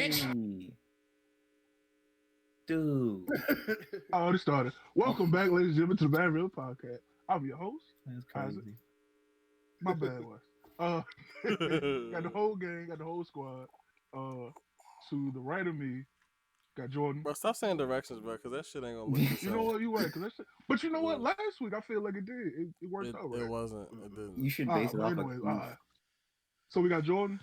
Hey, dude. I already started. Welcome back, ladies and gentlemen, to the Bad Real Podcast. I'm your host, That's Isaac. crazy. My bad was. Uh, got the whole gang, got the whole squad. Uh, to the right of me, got Jordan. Bro, stop saying directions, bro, because that shit ain't gonna look the You know same. what? You right, cause that's. But you know what? Yeah. Last week I feel like it did. It worked out It right. wasn't. It didn't. You should base it Well, off of anyways, proof. so we got Jordan.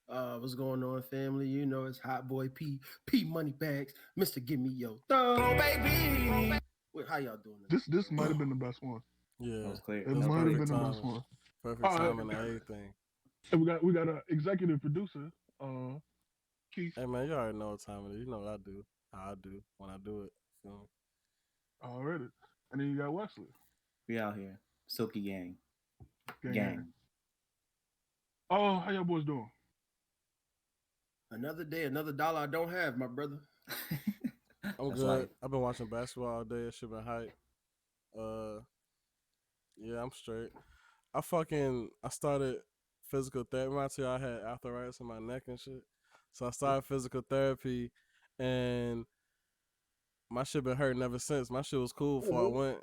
What's going on, family? You know it's Hot Boy P Money Bags, Mr. Give Me Yo Thumb, baby. Wait, how y'all doing? This might have been the best one. Yeah. That was clear. It That's might have perfect been the timing. best one. Perfect All right. timing and everything. And we got an executive producer, Keith. Hey, man, you already know what time it is. You know what I do. How I do when I do it. Feel me? Already. And then you got Wesley. We out here. Silky gang. Gang. Gang. Oh, how y'all boys doing? Another day, another dollar I don't have, my brother. I'm That's good. right. I've been watching basketball all day. That shit been hype. Yeah, I'm straight. I started physical therapy. Remember I told you I had arthritis in my neck and shit. So I started physical therapy, and my shit been hurting ever since. My shit was cool before I went.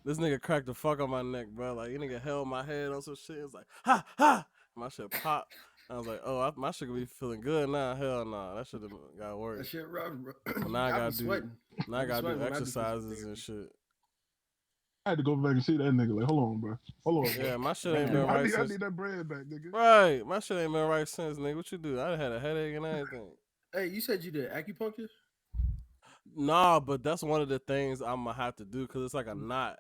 This nigga cracked the fuck on my neck, bro. Like, this nigga held my head on some shit. It's like, ha, ha. My shit popped. I was like, my shit could be feeling good now. Hell no. That shit got That worse. shit rough, bro. But now I be gotta sweating. Now I be gotta sweating do when I do physical exercises therapy. and shit. I had to go back and see that nigga. Like, hold on, bro. Hold on. Bro. Yeah, my shit ain't Man, been I right need since. that bread back, nigga. Right. My shit ain't been right since, nigga. What you do? I had a headache and everything. Hey, you said you did acupuncture? Nah, but that's one of the things I'm gonna have to do because it's like a knot.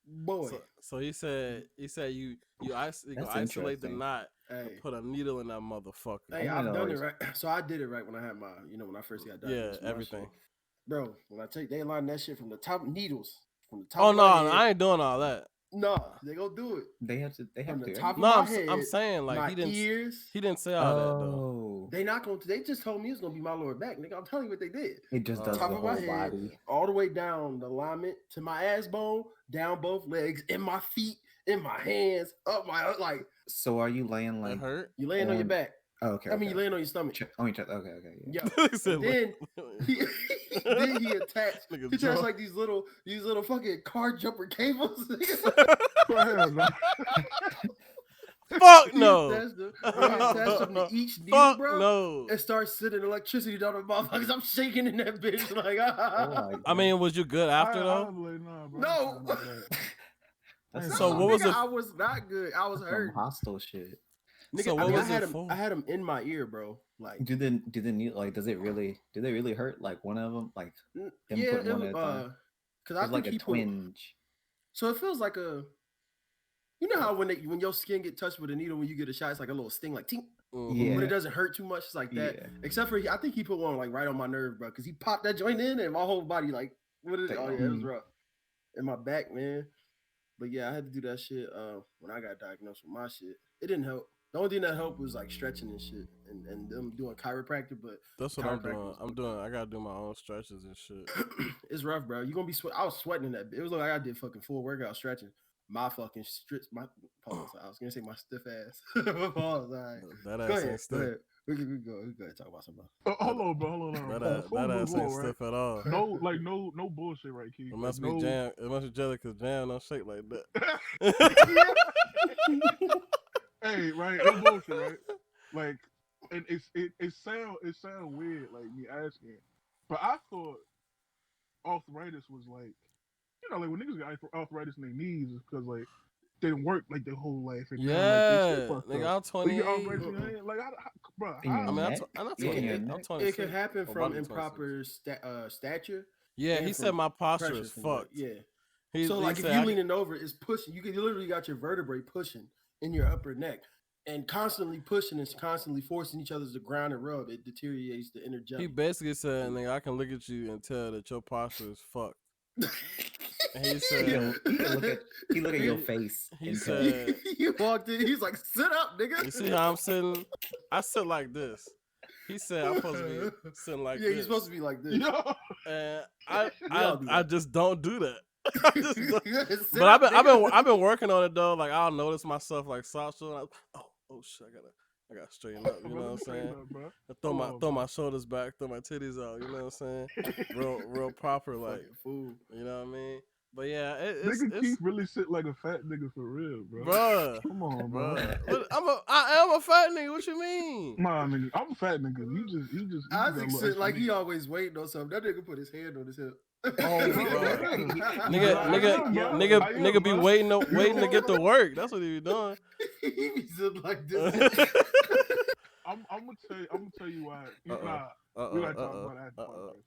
Boy. So he said you gonna isolate the interesting. knot Hey. and put a needle in that motherfucker. Hey, I I've know done it it's- right. So I did it right when I had when I first got Yeah, diagnosed. with my everything. shit. Bro, when I tell you, they line that shit from the top needles. From the top Oh of no, my head. I ain't doing all that. No, they gonna do it. They have to. From the right? top of No, my I'm head. saying like my he didn't ears. say all that though. Oh. They not going to. They just told me it's gonna be my lower back, nigga. I'm telling you what they did. It just does Top the of my whole head, body. all the way down the alignment to my ass bone, down both legs, in my feet, in my hands, up my like. So are you laying It like? hurt. You laying on your on- back. Oh, okay. I mean, you okay. laying on your stomach. On your chest. Okay. Yeah. Yo, He said, and then he attached. Nigga He attached drunk. like these little fucking car jumper cables. Hell no. Fuck He no. attached them to each needle, Fuck bro. no. And start sending electricity down the motherfuckers. I'm shaking in that bitch like Oh, I mean, was you good after though? I'm like, nah, bro. No. That's So No, what was nigga, it- I was not good. I was some hurt. hostile shit. Nigga, So I what mean, was I had it him. for? I had him in my ear, bro. Like, Do the need like? Do they really hurt? Like one of them, like them yeah, putting it one at a time. because I It's think like a he put. twinge. So it feels like a. You know how when your skin get touched with a needle when you get a shot, it's like a little sting, like tink. Mhm. Yeah. But it doesn't hurt too much. It's like that. Yeah. Except for I think he put one like right on my nerve, bro, because he popped that joint in and my whole body like what is it? Oh yeah, it was rough. In my back, man. But yeah, I had to do that shit when I got diagnosed with my shit. It didn't help. The only thing that helped was like stretching and shit and them doing chiropractic, but That's what I'm chiropractic doing. was I gotta do my own stretches and shit. it's rough, bro. You gonna be sweat. I was sweating in that. It was like I did fucking full workout stretching. My fucking my pause. I was gonna say my stiff ass. Pause. All right. That Go ass ahead. ain't Go stiff. ahead. We can go ahead and talk about something. Hold on, bro. Hold on. Before That we ass move ain't on, right? stiff at all. No bullshit, right, Keith? It must Like, be jam. It must be jelly because jam don't shake like that. Hey, right? No bullshit, right? Like, and it sound weird, like me asking, but I thought arthritis was like, like when niggas got arthritis in their knees, is because like they didn't work like their whole life. And now, like, they Yeah, shit fucked nigga, up. I'm But you 28. arthritis in your hand, like, bro, In your I mean, neck? I'm not Yeah, in 28. your I'm neck. 26. It can happen Or from about to be 26. improper stature. Yeah, and he from said my posture pressure is from that. fucked. Yeah. So like if said you I leaning over, it's pushing. You literally got your vertebrae pushing in your upper neck, and constantly pushing and constantly forcing each other to ground and rub. It deteriorates the inner he jelly. basically said, nigga, I can look at you and tell that your posture is fucked. And he He said, look at your face. he and said, he walked in. He's like, "Sit up, nigga." you see how I'm sitting? I sit like this. He said I'm supposed to be sitting like yeah, this. you're supposed to be like this. Yo, And all do I that. just don't do that. Sit But up, I've nigga. been working on it though. Like I'll notice myself like Sasha. Oh shit, I gotta. I got to straighten up. You know what I'm saying? Bro. I throw my shoulders back, throw my titties out. You know what I'm saying? Real proper, like fool. You know what I mean? But yeah, Nigga it's Keith really sit like a fat nigga for real, bro. bruh. Come on, bro. I am a fat nigga. What you mean? Nah, nigga, I'm a fat nigga. You just Isaac got sit like he always waiting on something. That nigga put his hand on his hip. Oh, nigga be waiting to get to work. That's what he be doing. He be sitting like this. I'm gonna tell you why. We gotta talk about that.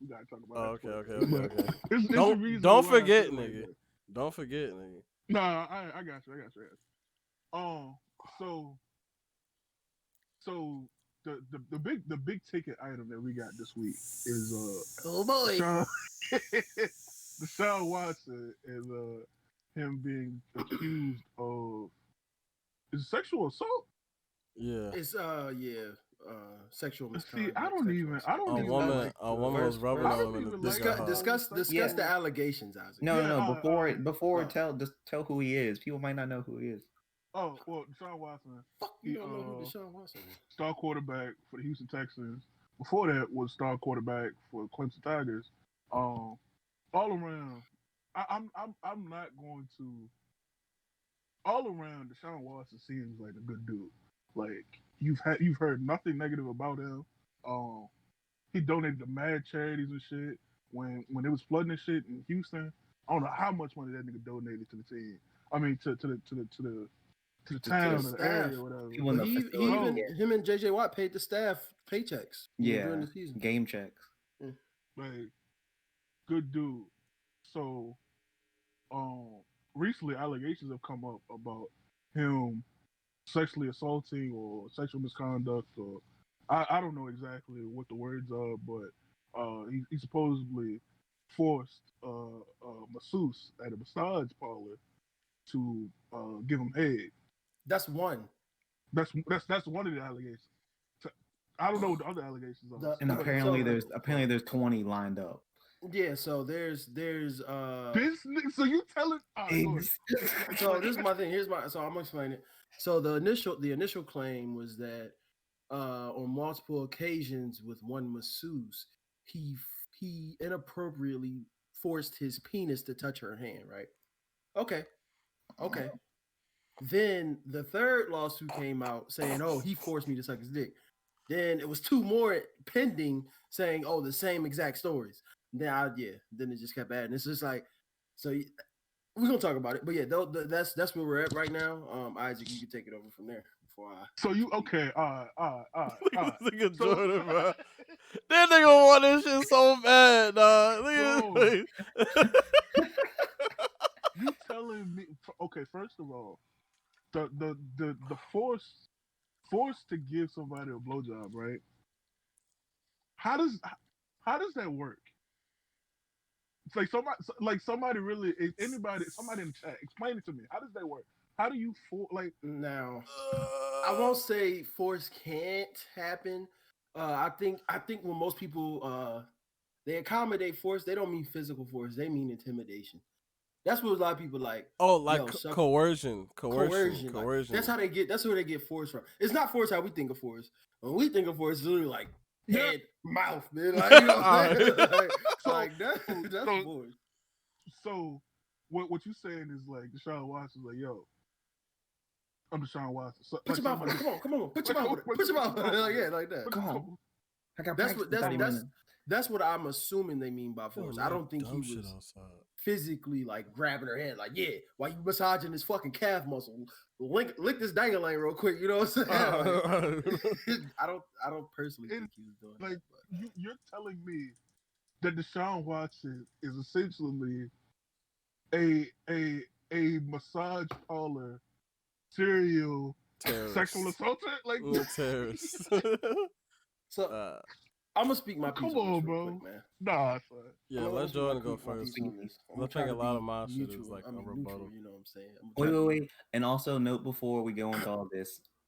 We gotta talk about that. Okay. Don't forget, nigga. Don't forget, nigga. Nah, I got you. So the big ticket item that we got this week is oh boy, Deshaun Watson and him being accused of sexual assault. Yeah, it's sexual misconduct. See, I don't even. A woman was rubbing on him. Discuss the allegations, Isaac. No. Before just tell who he is. People might not know who he is. Oh well, Deshaun Watson. Fuck, you don't know who Deshaun Watson is. Star quarterback for the Houston Texans. Before that was star quarterback for Clemson Tigers. All around, I'm not going to. All around, Deshaun Watson seems like a good dude. Like you've heard nothing negative about him. He donated to mad charities and shit when it was flooding and shit in Houston. I don't know how much money that nigga donated to the team. I mean to the town, to the area, whatever. Him and JJ Watt paid the staff paychecks. During the season. Game checks. Like, good dude. So, recently allegations have come up about him sexually assaulting or sexual misconduct, or I don't know exactly what the words are, but he supposedly forced a masseuse at a massage parlor to give him head. That's one. That's one of the allegations. I don't know what the other allegations are. And apparently there's 20 lined up. Yeah, so there's this. So you telling? So this is my thing. So I'm gonna explain it. So the initial claim was that on multiple occasions with one masseuse, he inappropriately forced his penis to touch her hand. Right? Okay. Then the third lawsuit came out saying, "Oh, he forced me to suck his dick." Then it was two more pending saying, "Oh, the same exact stories." Then it just kept adding. It's just like, so we're gonna talk about it, but yeah, that's where we're at right now. Isaac, you can take it over from there. So you okay? All right. Nigga Jordan, bro. That nigga want this shit so bad, dog. You telling me? Okay, first of all, the force to give somebody a blowjob, right? How does that work? It's like somebody really, somebody in the chat, explain it to me. How does that work? How do you now? I won't say force can't happen. I think when most people they accommodate force, they don't mean physical force. They mean intimidation. That's what a lot of people like. Oh, like coercion. Like, that's how they get. That's where they get force from. It's not force how we think of force. When we think of force, it's literally like head, mouth, man. Like, you know, that's force. So, what you saying is like Deshaun Watson's like, yo, I'm Deshaun Watson. So, put your mouth on it. Come on. Put your mouth on it. Yeah, like that. Come on. That's what I'm assuming they mean by force. I don't think he was physically like grabbing her hand, like, yeah, while you massaging this fucking calf muscle, lick this dangling real quick. You know what I'm saying? I don't personally think he was doing like that. You're telling me that Deshaun Watson is essentially a massage parlor serial sexual assaulter, like terrorist. So I'm gonna speak my piece. Come on, bro. Quick, man. Nah, son. Yeah, let Jordan go first. I think a lot of my shit is like a rebuttal. Neutral, you know what I'm saying? Wait. And also note before we go into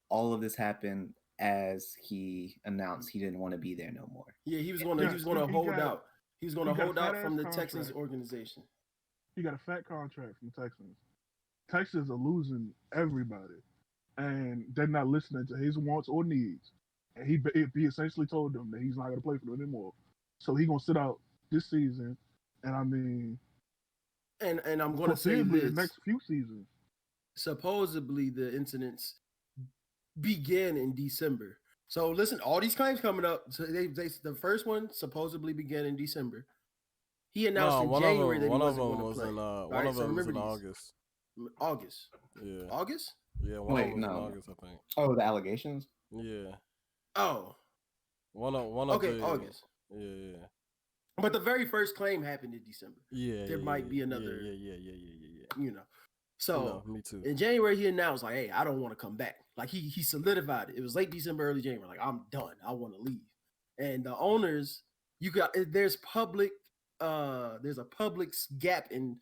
all of this happened as he announced he didn't want to be there no more. Yeah, he was gonna hold out. He was gonna hold out from the Texans organization. He got a fat contract from the Texans. Texans are losing everybody. and they're not listening to his wants or needs. And he essentially told them that he's not going to play for them anymore. So he's going to sit out this season. And I mean, and I'm going to say foreseeably this: the next few seasons. supposedly the incidents began in December. So listen, all these claims coming up. So the first one supposedly began in December. He announced in January that he wasn't going to play. One of them was in August. August. Yeah. August? Yeah, one of them was in August, I think. Oh, the allegations? Yeah. Oh. One of August. Yeah. But the very first claim happened in December. Yeah. There might be another. Yeah. You know. So me too. In January, he announced like, "Hey, I don't want to come back." Like he solidified it. It was late December, early January. Like, I'm done. I want to leave. And the owners, there's a public gap in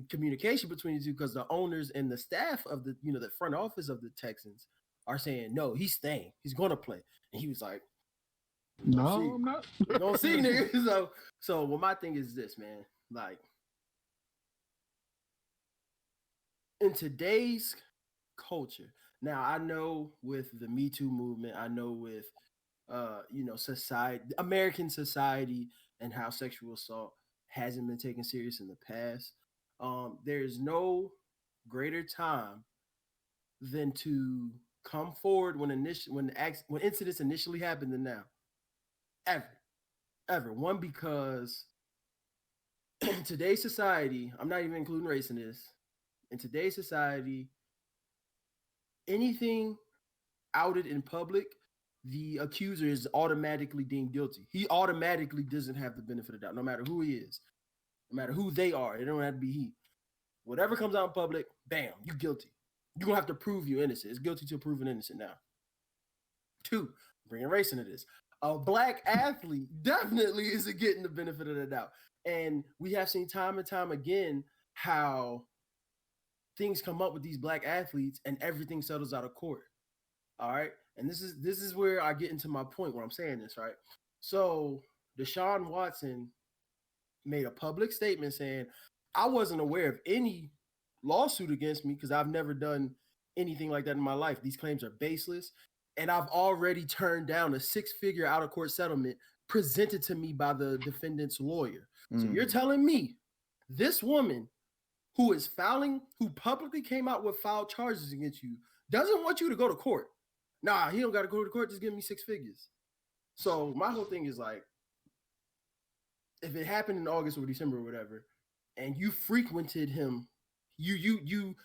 communication between the two, because the owners and the staff of the the front office of the Texans are saying, "No, he's staying. He's going to play." And he was like, "No, I'm not. Don't see, nigga." So well, my thing is this, man. Like, in today's culture, now I know with the Me Too movement, I know with society, American society, and how sexual assault hasn't been taken serious in the past. There's no greater time than to come forward when incidents initially happened than now. Ever. One, because in today's society, I'm not even including race in this. In today's society, anything outed in public, the accuser is automatically deemed guilty. He automatically doesn't have the benefit of the doubt, no matter who he is, no matter who they are. It don't have to be he. Whatever comes out in public, bam, you're guilty. You're going to have to prove you're innocent. It's guilty to proven innocent now. 2, bringing race into this. A black athlete definitely isn't getting the benefit of the doubt. And we have seen time and time again how things come up with these black athletes and everything settles out of court. All right. And this is where I get into my point where I'm saying this, right? So Deshaun Watson made a public statement saying, "I wasn't aware of any lawsuit against me because I've never done anything like that in my life. These claims are baseless. And I've already turned down a 6-figure out-of-court settlement presented to me by the defendant's lawyer." So you're telling me this woman who publicly came out with filed charges against you, doesn't want you to go to court. Nah, he don't got to go to court. Just give me 6 figures. So my whole thing is like, if it happened in August or December or whatever, and you frequented him, you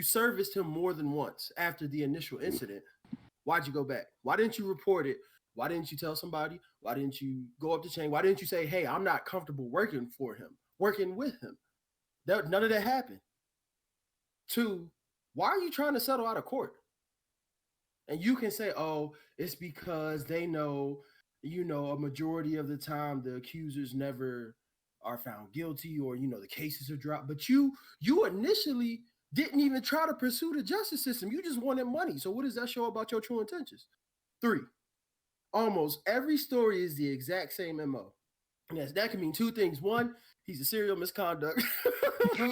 serviced him more than once after the initial incident, why'd you go back? Why didn't you report it? Why didn't you tell somebody? Why didn't you go up the chain? Why didn't you say, "Hey, I'm not comfortable working with him"? None of that happened. 2, why are you trying to settle out of court? And you can say, "Oh, it's because they know, a majority of the time the accusers never are found guilty, or, the cases are dropped." But you initially didn't even try to pursue the justice system. You just wanted money. So what does that show about your true intentions? 3, almost every story is the exact same MO. And yes, that can mean 2 things. 1, he's a serial misconduct in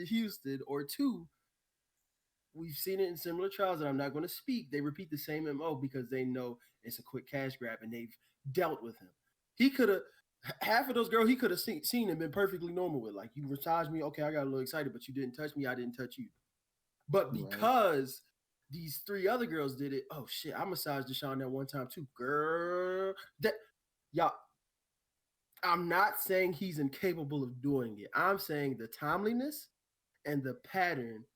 Houston. Or 2, we've seen it in similar trials that I'm not going to speak. They repeat the same MO because they know it's a quick cash grab and they've dealt with him. He could have, half of those girls he could have seen and been perfectly normal with. Like, you massaged me, okay, I got a little excited, but you didn't touch me, I didn't touch you. But because these 3 other girls did it, oh shit, I massaged Deshaun that one time too. Girl, y'all, I'm not saying he's incapable of doing it. I'm saying the timeliness and the pattern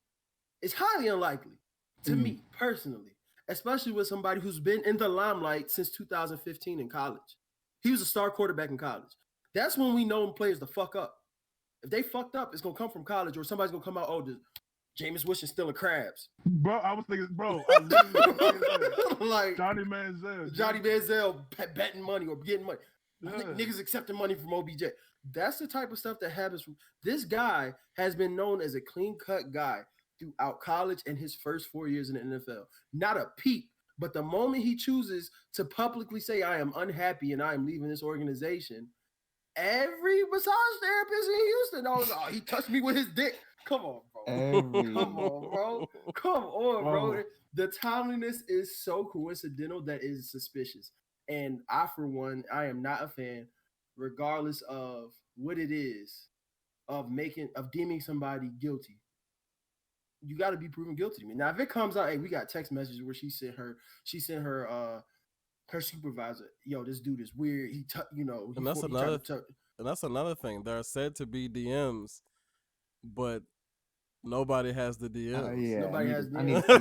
is highly unlikely to me personally, especially with somebody who's been in the limelight since 2015 in college. He was a star quarterback in college. That's when we know players to fuck up. If they fucked up, it's going to come from college, or somebody's going to come out, "Oh, Jameis Winston still a crabs." Bro, I was thinking, I literally like Johnny Manziel betting money or getting money. Yeah. Niggas accepting money from OBJ. That's the type of stuff that happens. This guy has been known as a clean-cut guy throughout college and his first 4 years in the NFL. Not a peep. But the moment he chooses to publicly say, "I am unhappy and I am leaving this organization," every massage therapist in Houston knows, "Oh, he touched me with his dick." Come on, bro. Every Come on, bro. Come on, bro. Whoa. The timeliness is so coincidental that is suspicious. And I, for one, I am not a fan, regardless of what it is, of deeming somebody guilty. You got to be proven guilty to me. Now, if it comes out, hey, we got text messages where she sent her supervisor, yo, this dude is weird. And that's another thing. There are said to be DMs, but nobody has the DMs. yeah, Nobody has I need DMs. to see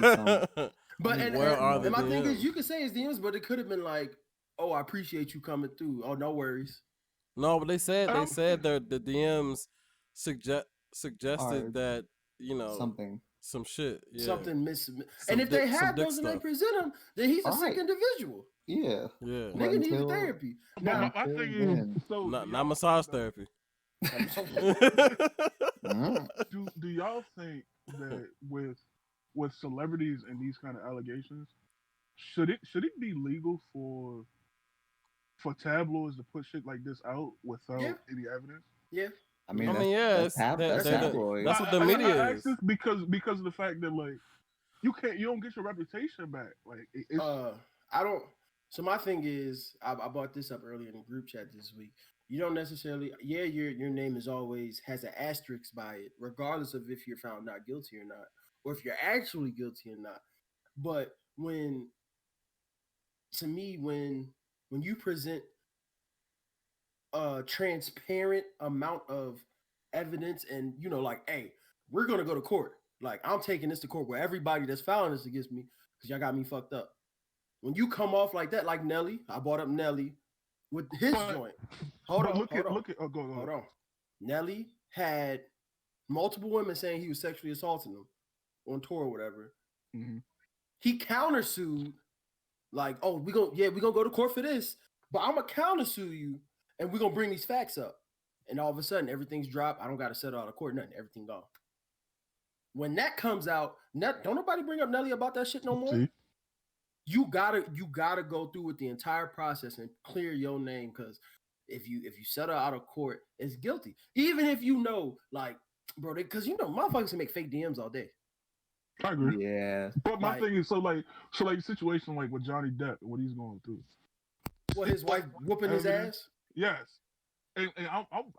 some. But Where are the and my thing DMs? is, you can say it's DMs, but it could have been like, oh, I appreciate you coming through. Oh, no worries. No, but they said the DMs suggested Or that something. some shit. Yeah. Something miss. Some And if they dick- some have dick those and they stuff. present him, then he's a sick Alright. individual. Yeah. Yeah. But Nigga needs until- therapy. But Now, my until thing then. is, so Not do not y'all massage think therapy. Mm. do y'all think that with celebrities and these kind of allegations, should it be legal for tabloids to put shit like this out without Yeah. any evidence? yeah. I mean, I that's, mean, yeah, that's, that's they're the- tabloid. that's what the media I is. ask this because of the fact that like you don't get your reputation back. Like it's I don't. So my thing is, I brought this up earlier in the group chat this week. You don't necessarily, your name is always has an asterisk by it, regardless of if you're found not guilty or not, or if you're actually guilty or not. But to me, when you present a transparent amount of evidence, and like, hey, we're gonna go to court. Like, I'm taking this to court where everybody that's filing this against me because y'all got me fucked up. When you come off like that, like Nelly, I brought up Nelly with his joint. Hold on. Oh, go. Hold on. Nelly had multiple women saying he was sexually assaulting them on tour or whatever. Mm-hmm. He countersued, like, oh, we gonna go to court for this, but I'm gonna countersue you, and we're gonna bring these facts up. And all of a sudden, everything's dropped. I don't got to settle out of court, nothing. Everything gone. When that comes out, don't nobody bring up Nelly about that shit no more. See? You gotta go through with the entire process and clear your name, because if you settle out of court, it's guilty. Even if you know, like, bro, because motherfuckers can make fake DMs all day. I agree. Yeah. But my thing is, so situation like with Johnny Depp and what he's going through. What, his wife whooping his ass? Yes. And I'm gonna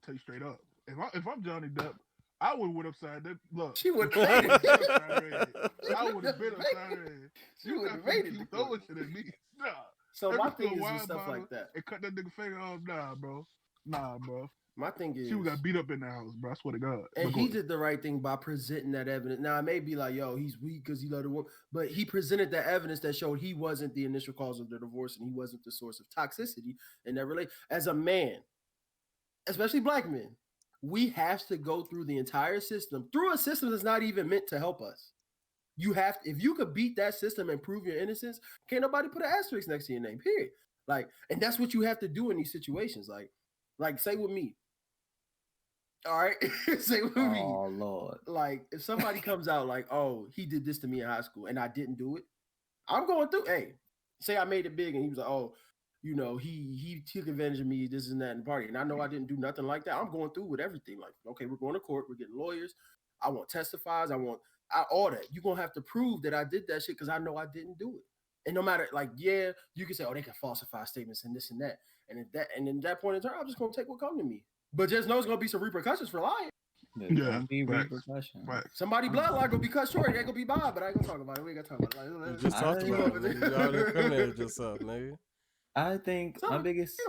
tell you straight up. If I'm Johnny Depp, I would have went upside that. Look, She would I have would have been upside her head. She would have raided You the throwing court. shit at me. Nah. So my Every thing is wine with stuff bottle like that. and cut that nigga finger off. Nah, bro. My thing is, She got beat up in the house, bro. I swear to God. and he did the right thing by presenting that evidence. Now, it may be like, yo, he's weak because he loved a woman, but he presented that evidence that showed he wasn't the initial cause of the divorce and he wasn't the source of toxicity in that relationship. As a man, especially black men, we have to go through the entire system, through a system that's not even meant to help us. You have to, if you could beat that system and prove your innocence, can't nobody put an asterisk next to your name, period. Like, and that's what you have to do in these situations. Like say with me. All right, say with me. Oh Lord. Like, if somebody comes out like, oh, he did this to me in high school and I didn't do it, I'm going through. Hey, say I made it big and he was like, oh, he took advantage of me, this and that in the party, and I know I didn't do nothing like that. I'm going through with everything. Like, okay, we're going to court, we're getting lawyers. I want testifies. I want all that. You're gonna have to prove that I did that shit because I know I didn't do it. And no matter, like, yeah, you can say, oh, they can falsify statements and this and that. And in that point in time, I'm just gonna take what come to me. But just know it's gonna be some repercussions for lying. Yeah, Be facts. repercussions. Right. Somebody bloodline gonna be cut short. It ain't gonna be bad, but I ain't gonna talk about it. We ain't gonna talk about it. You Like, just talked I- about it. Nigga. You already incriminated yourself, nigga. I think my biggest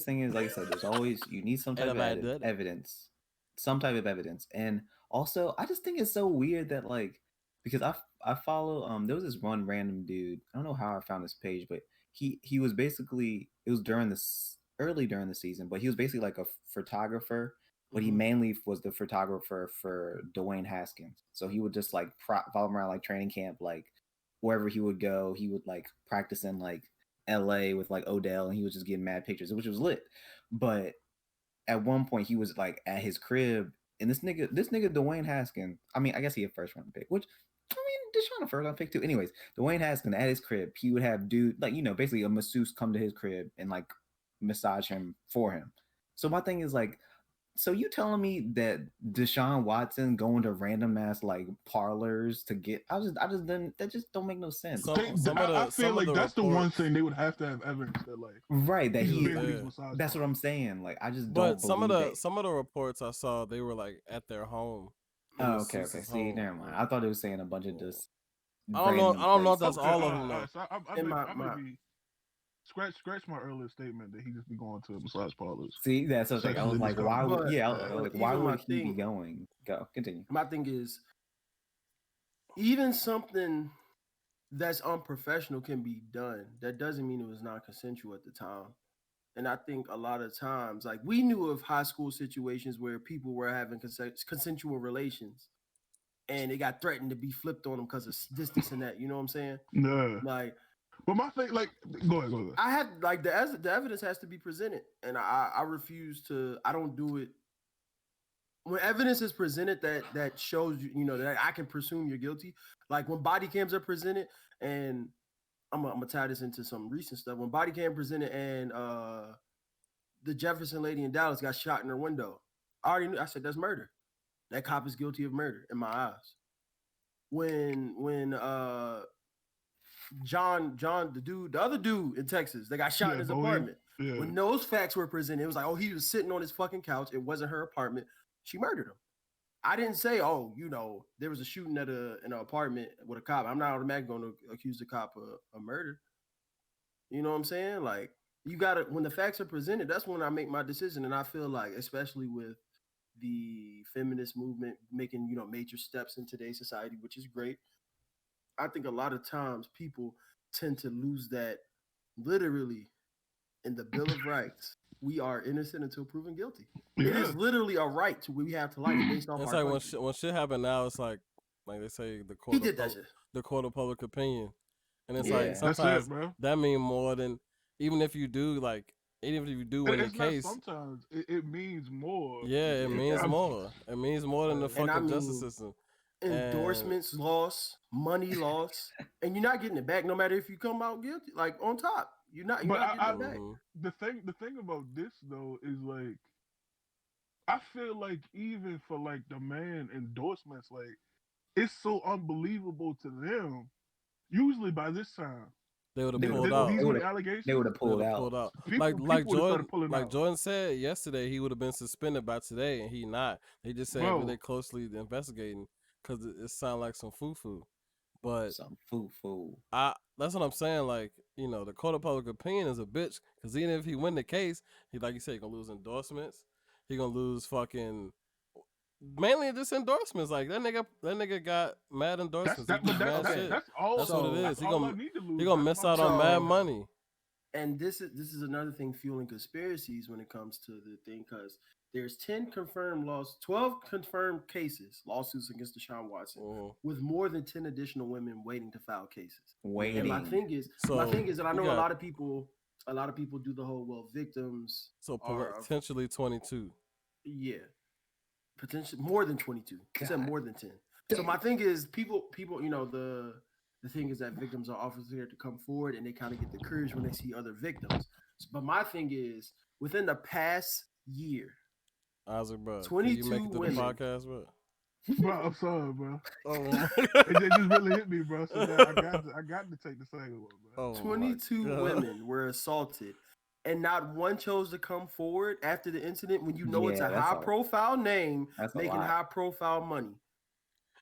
thing is, like I said, there's always, you need some type of evidence, some type of evidence. And also, I just think it's so weird that, like, because I follow there was this one random dude, I don't know how I found this page, but he was basically, it was early during the season, but he was basically like a photographer, but he mainly was the photographer for Dwayne Haskins. So he would just like follow him around like training camp, like wherever he would go, he would like practice in like LA with like Odell, and he was just getting mad pictures, which was lit. But at one point he was like at his crib, and this nigga Dwayne Haskins, I mean, I guess he had first round pick, which, I mean, Deshaun a first round pick too. Anyways, Dwayne Haskins at his crib, he would have dude, like, basically a masseuse come to his crib and like massage him for him. So my thing is, like, So you telling me that Deshaun Watson going to random ass like parlors to get? I just didn't. That just don't make no sense. I feel like that's the one thing they would have to have evidence that like right that he's he. been to these massage That's parlors. what I'm saying. Like I just but don't believe some of the reports I saw, they were like at their home. Oh, okay. See, never mind. I thought it was saying a bunch of just. I don't know if that's all of them though. So I'm gonna be scratch my earlier statement that he just be going to massage parlors. See, that's something I was like, why would why would he be going? Go continue. My thing is, even something that's unprofessional can be done. That doesn't mean it was non-consensual at the time. And I think a lot of times, like we knew of high school situations where people were having consensual relations, and it got threatened to be flipped on them because of this, and that. You know what I'm saying? No. Like, but my thing, like, go ahead. I had like the evidence has to be presented, and I refuse to. I don't do it. When evidence is presented that shows you know that I can presume you're guilty. Like when body cams are presented, and I'm gonna tie this into some recent stuff. When body cam presented and the Jefferson lady in Dallas got shot in her window, I already knew. I said that's murder. That cop is guilty of murder in my eyes. When John, the other dude in Texas, they got shot in his apartment. Yeah. When those facts were presented, it was like, oh, he was sitting on his fucking couch. It wasn't her apartment. She murdered him. I didn't say, oh, you know, there was a shooting at in an apartment with a cop. I'm not automatically going to accuse the cop of murder. You know what I'm saying? Like, you got to, when the facts are presented, that's when I make my decision. And I feel like, especially with the feminist movement making, you know, major steps in today's society, which is great. I think a lot of times people tend to lose that literally in the Bill of Rights. We are innocent until proven guilty. Yeah. It is literally a right to we have to life based off. It's our like when shit happen now, it's like they say the court of public opinion, and it's like sometimes that mean more than even if you do win the case. Sometimes it means more. Yeah, it means more. It means more than the fucking justice system. Endorsements lost, money lost, and you're not getting it back no matter if you come out guilty, like on top. You're not getting it back. The thing about this though is like I feel like even for like the man endorsements, like it's so unbelievable to them. Usually by this time they would have pulled out. They would have pulled out. Like Jordan said yesterday, he would have been suspended by today, and he not. They just said they're closely investigating because it sounds like some foo-foo. But some foo-foo. That's what I'm saying. Like, you know, the court of public opinion is a bitch because even if he win the case, he, like you said, he gonna lose endorsements. He gonna lose fucking mainly just endorsements. Like that nigga got mad endorsements. That's all. That's what it is. He gonna miss out on mad money. And this is another thing fueling conspiracies when it comes to the thing, because there's 12 confirmed lawsuits against Deshaun Watson, with more than 10 additional women waiting to file cases. And my thing is that I know a lot of people do the whole victims. So potentially 22. Yeah, potentially more than 22. I said more than 10. So my thing is people, you know, the thing is that victims are often there to come forward and they kind of get the courage when they see other victims. But my thing is, within the past year, Isaac, bro, 22 you make it to women. the podcast, bro? Bro, I'm sorry, bro. It just really hit me, bro. So I got to take the second one, bro. 22 women were assaulted, and not one chose to come forward after the incident. When you know it's a high-profile name making high-profile money.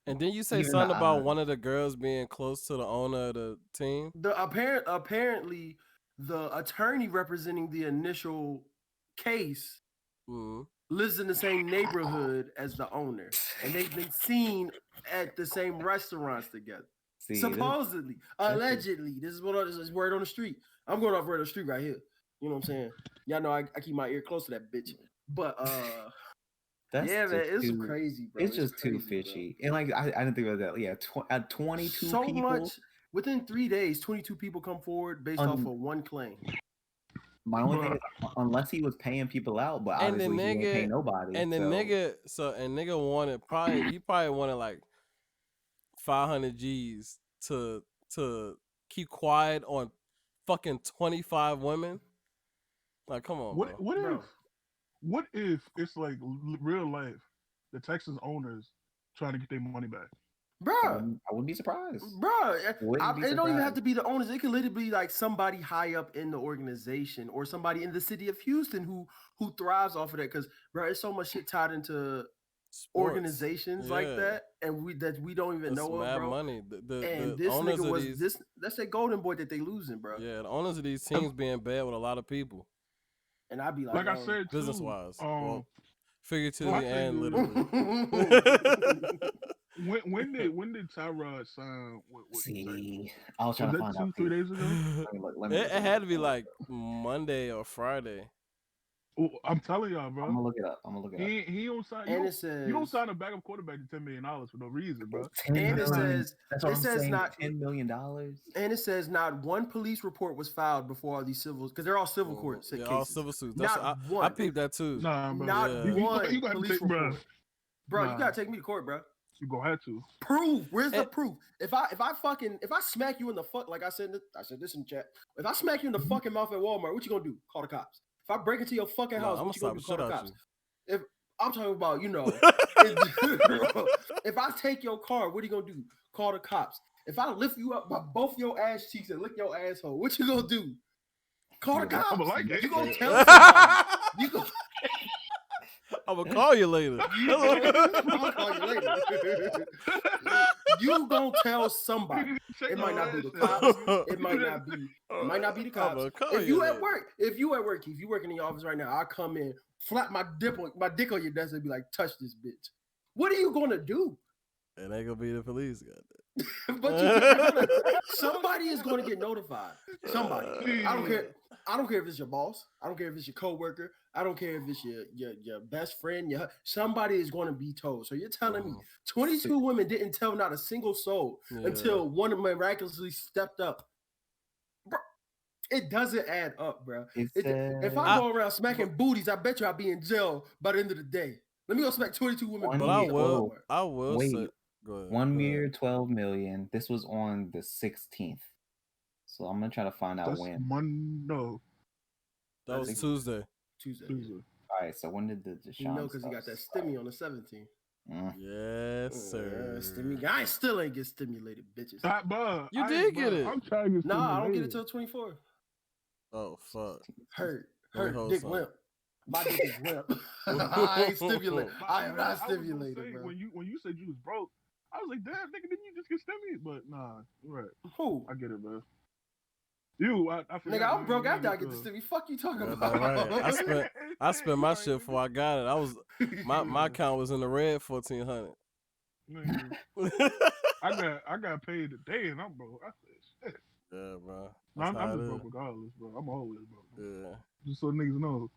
And then you say something about one of the girls being close to the owner of the team. Apparently, the attorney representing the initial case lives in the same neighborhood as the owner, and they've been seen at the same restaurants together. Supposedly, allegedly, this is word on the street. I'm going off word on the street right here. You know what I'm saying? Y'all know I keep my ear close to that bitch, but man, it's crazy, bro. It's just too fishy. Bro. And like I didn't think about that. Yeah, 22 so people. Much within 3 days, 22 people come forward based off of one claim. My only thing is, unless he was paying people out, but obviously he didn't pay nobody. And the nigga wanted he probably wanted like 500 G's to keep quiet on fucking 25 women. Like, come on, what bro. What if it's like real life? The Texans owners trying to get their money back. Bruh. I wouldn't be surprised. Bruh, it don't even have to be the owners. It could literally be like somebody high up in the organization or somebody in the city of Houston who thrives off of that. Because, bro, it's so much shit tied into organizations like that, and we don't even know of, bro. Money. And this nigga was that's that golden boy that they losing, bro. Yeah, the owners of these teams being bad with a lot of people. And I'd be like I said, business wise, figuratively and literally. when did Tyrod sign? See, I was trying to find out 2-3 days ago. It had to be like Monday or Friday. Well, I'm telling y'all, bro. I'm gonna look it up. He don't sign. You don't sign a backup quarterback to $10 million for no reason, bro. And it says not $10 million. And it says not one police report was filed before all these civils, because they're all civil court cases. All civil suits. Not one. I peeped that too. Nah, bro. Not one you gotta police report. Bro, you gotta take me to court, bro. You gonna have to prove. Where's the proof? If I smack you in the fuck, like I said this in chat. If I smack you in the fucking mouth at Walmart, what you gonna do? Call the cops. If I break into your fucking house, what you gonna do? Call the cops. If I'm talking about, if I take your car, what are you gonna do? Call the cops. If I lift you up by both your ass cheeks and lick your asshole, what you gonna do? Call the cops. I'm gonna like it. You gonna tell somebody. I'm gonna call you later. I'll call you later. You gonna tell somebody. It might not be the cops. It might not be the cops. If you at work, if you working in your office right now, I'll come in, flap my dick on your desk and be like, touch this bitch. What are you gonna do? It ain't gonna be the police, goddamn. But somebody is gonna get notified. Somebody. I don't care. I don't care if it's your boss. I don't care if it's your coworker. I don't care if it's your best friend. Somebody is going to be told. So you're telling me 22 women didn't tell not a single soul until one of them miraculously stepped up. Bro, it doesn't add up, bro. If I go around smacking booties, I bet you I'll be in jail by the end of the day. Let me go smack 22 women. But I will. Wait. Go ahead. 1 year, 12 million. This was on the 16th. So I'm gonna try to find out when. No. That was Tuesday. All right. So when did the Deshaun? Because he got that stimmy on the 17th. Yes, sir. Stimmy. I still ain't get stimulated, bitches. You did get it. I'm trying to. Nah, I don't get it till 24. Oh fuck. Hurt. Dick limp. My dick is limp. I ain't stimulated. I am not stimulated, bro. When you said you was broke, I was like, damn, nigga, didn't you just get stimulated? But nah, you're right. Who? I get it, bro. I nigga, I'm broke after I get the stimmy. Fuck you talking about? Right. I spent my shit before I got it. I was my account was in the red 1,400. I got paid today and I'm broke. I said shit. Yeah, bro. I'm just broke regardless, bro. I'm always broke. Bro. Yeah. Just so niggas know.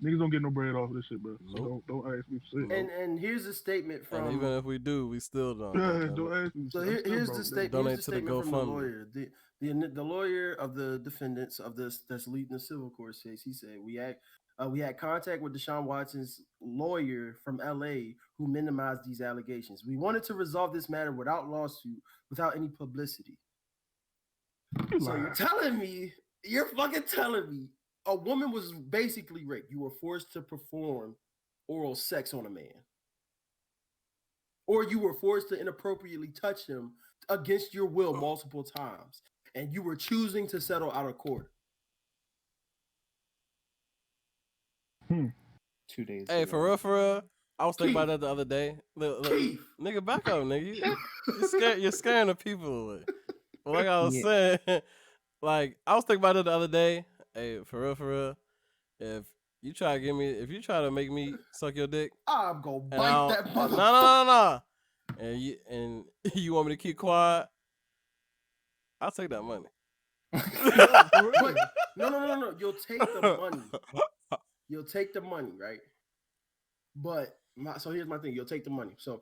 Niggas don't get no bread off of this shit, bro. So don't ask me for shit. And here's a statement from. And even if we do, we still don't. Yeah, don't ask me. So here's the statement. Donate to the from the GoFundMe. lawyer. The lawyer of the defendants of this that's leading the civil court case. He said we had contact with Deshaun Watson's lawyer from LA who minimized these allegations. We wanted to resolve this matter without lawsuit, without any publicity. So you're fucking telling me a woman was basically raped. You were forced to perform oral sex on a man. Or you were forced to inappropriately touch him against your will multiple times. And you were choosing to settle out of court. 2 days. Hey, for real, I was thinking about that the other day. Look, nigga, back up, nigga. You're scaring the people away. But like I was saying, like I was thinking about it the other day. Hey, for real, if you try to make me suck your dick, I'm gonna bite that motherfucker. No. And you want me to keep quiet? I'll take that money. But, no. You'll take the money. You'll take the money, right? But so here's my thing. You'll take the money. So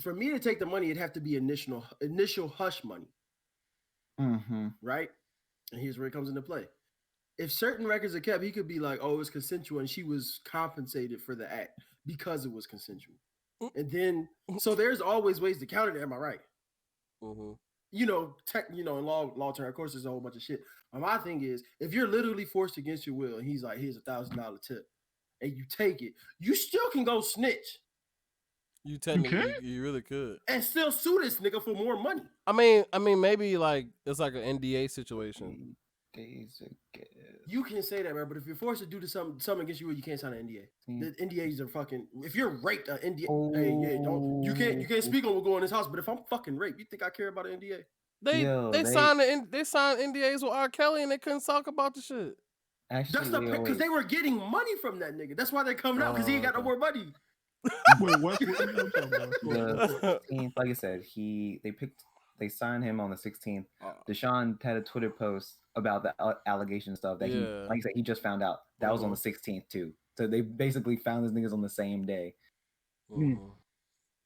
for me to take the money, it'd have to be initial hush money. Mm-hmm. Right? And here's where it comes into play. If certain records are kept, he could be like, oh, it's consensual, and she was compensated for the act because it was consensual. And then, so there's always ways to counter that. Am I right? Mm-hmm. In law term, of course, there's a whole bunch of shit. My thing is, if you're literally forced against your will, and he's like, here's $1,000 tip, and you take it, you still can go snitch. You technically, you really could, and still sue this nigga for more money. I mean, maybe like it's like an NDA situation. You can say that, man, but if you're forced to do something against you, you can't sign an NDA. The NDAs are fucking. If you're raped, an NDA. Hey, yeah, don't you can't speak on what's going on in this house. But if I'm fucking raped, you think I care about an NDA? They signed NDAs with R. Kelly and they couldn't talk about the shit. Actually, that's because they were getting money from that nigga. That's why they're coming out because he ain't got no more money. Wait, what you talking about? Like I said, they signed him on the 16th. Deshaun had a Twitter post about the allegation stuff that he, like I said, he just found out. That was on the 16th too. So they basically found these niggas on the same day.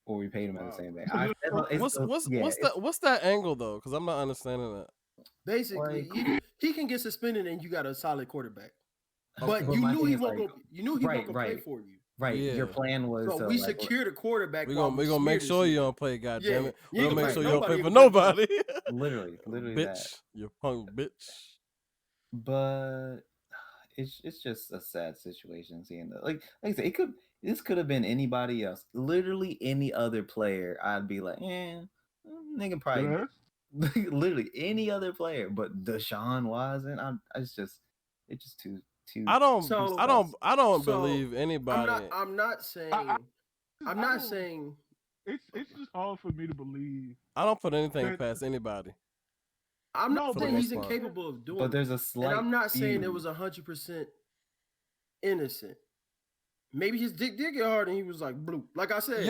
Or we paid him on the same day. What's that angle though? Because I'm not understanding that. Basically, he can get suspended and you got a solid quarterback. But you knew he won't go. You knew he won't play for you. Right. Yeah. Your plan was so we secured a quarterback. We're gonna make sure you don't play, goddamn it. We're gonna make sure you don't play for nobody. literally bitch, that. You punk bitch. But it's just a sad situation seeing that. Like I said, this could have been anybody else. Literally any other player, I'd be like, nigga probably literally any other player, but Deshaun Watson, it's just too. I don't believe anybody. I'm not saying. It's just hard for me to believe. I don't put anything past anybody. I'm not saying he's incapable of doing it. But there's a slight. And I'm not saying it was 100% innocent. Maybe his dick did get hard and he was like blue. Like I said, hey,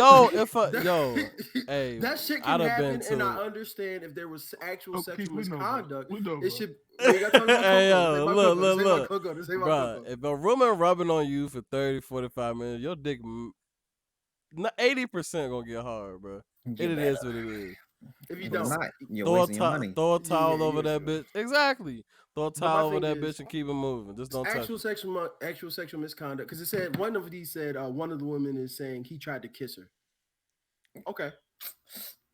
that shit can happen, and I understand if there was actual sexual misconduct. It should. Hey, look, bro. If a woman rubbing on you for 30-45 minutes, your dick 80% gonna get hard, bro. It is what it is. If you don't, throw a towel over that bitch. Exactly. Throw a towel over that bitch and keep it moving. Just don't touch it. Actual sexual misconduct. Because it said one of these said one of the women is saying he tried to kiss her. Okay.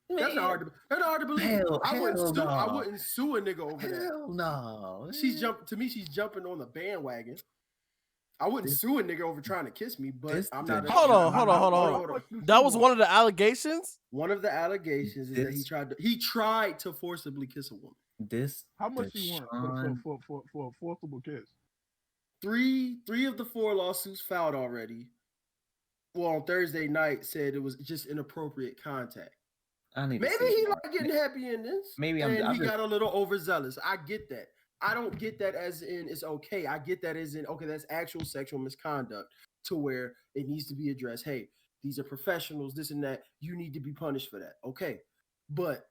That's not hard to believe. I wouldn't sue a nigga over that. Hell no. She's jumping on the bandwagon. I wouldn't sue a nigga over trying to kiss me, but I'm not. Hold on. That was one of the allegations? One of the allegations is that he tried to forcibly kiss a woman. How much he want for a forcible kiss? 3 of the 4 lawsuits filed already. Well, on Thursday night said it was just inappropriate contact. Maybe he like getting happy in this. Maybe he got a little overzealous. I get that. I don't get that as in it's okay. I get that as in okay, that's actual sexual misconduct to where it needs to be addressed. Hey, these are professionals, this and that. You need to be punished for that. Okay. But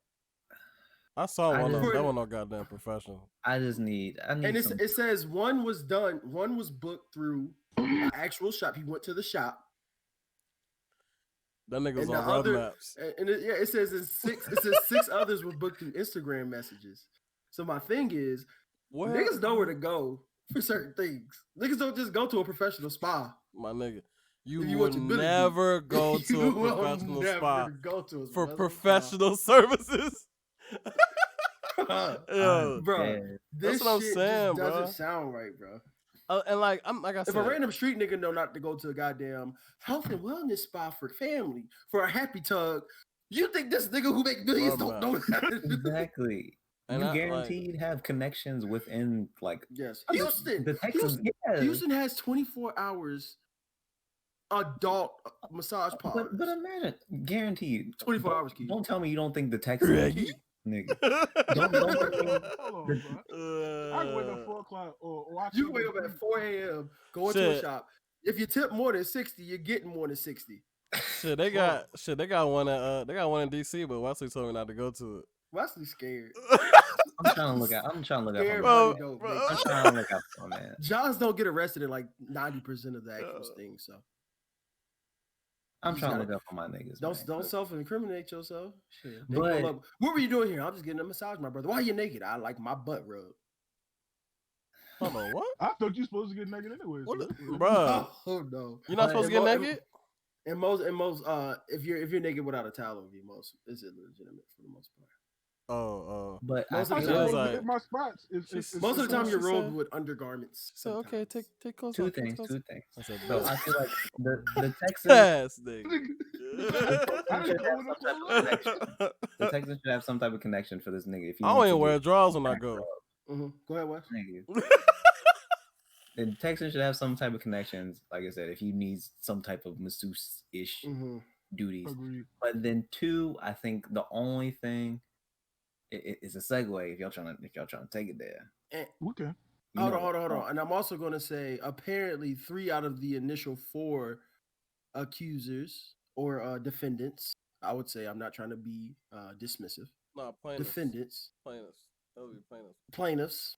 I saw one of them. That one no goddamn professional. I need and it says one was booked through an actual shop. He went to the shop. That nigga's on road maps. And it says 6 others were booked through Instagram messages. So my thing is, niggas know where to go for certain things. Niggas don't just go to a professional spa. My nigga, you will never go to a professional spa for professional services. Bro, that's what I'm saying, bro. Doesn't sound right, bro. And like I said, if a random street nigga know not to go to a goddamn health and wellness spa for family for a happy tug, you think this nigga who make millions don't know that? Exactly. And you guaranteed have connections within yes. Houston has 24 hours adult massage parlors. But imagine, guaranteed 24 hours. Don't tell me you don't think the Texans nigga. Don't hold on, bro. I can wake up 4 o'clock or you can wake up at 4 a.m. go into a shop. If you tip more than 60, you're getting more than 60. They got one at in DC, but Wesley told me not to go to it. Wesley's scared. I'm trying to look out. I'm trying to look out for man. Johns don't get arrested in like 90% of the actual things, so I'm trying to look out for my niggas. Don't self-incriminate yourself. Shit. But what were you doing here? I'm just getting a massage, my brother. Why are you naked? I like my butt rubbed. Hold on, what? I thought you supposed to get naked anyway. Bro. Oh no. You're not supposed to get naked? And most if you're naked without a towel over you, it's illegitimate for the most part. But most I of the said, time, bro, hit my spots. most of the time, you're she rolled said- with undergarments. So okay, take clothes two off. things. I said, So bet. I feel like the Texans. Yes, nigga. I didn't go with the flow. The Texans should have some type of connection for this nigga. If you I don't even wear drawers when I go. Go ahead, Wes. Nigga. The Texans should have some type of connections. Like I said, if he needs some type of masseuse-ish duties. Agreed. But then two, I think the only thing is a segue if y'all trying to take it there. Okay. Hold on. And I'm also going to say, apparently, 3 out of the initial 4 accusers or defendants, I would say, I'm not trying to be dismissive. No, plaintiffs. Defendants. Plaintiffs. That would be plaintiffs. Plaintiffs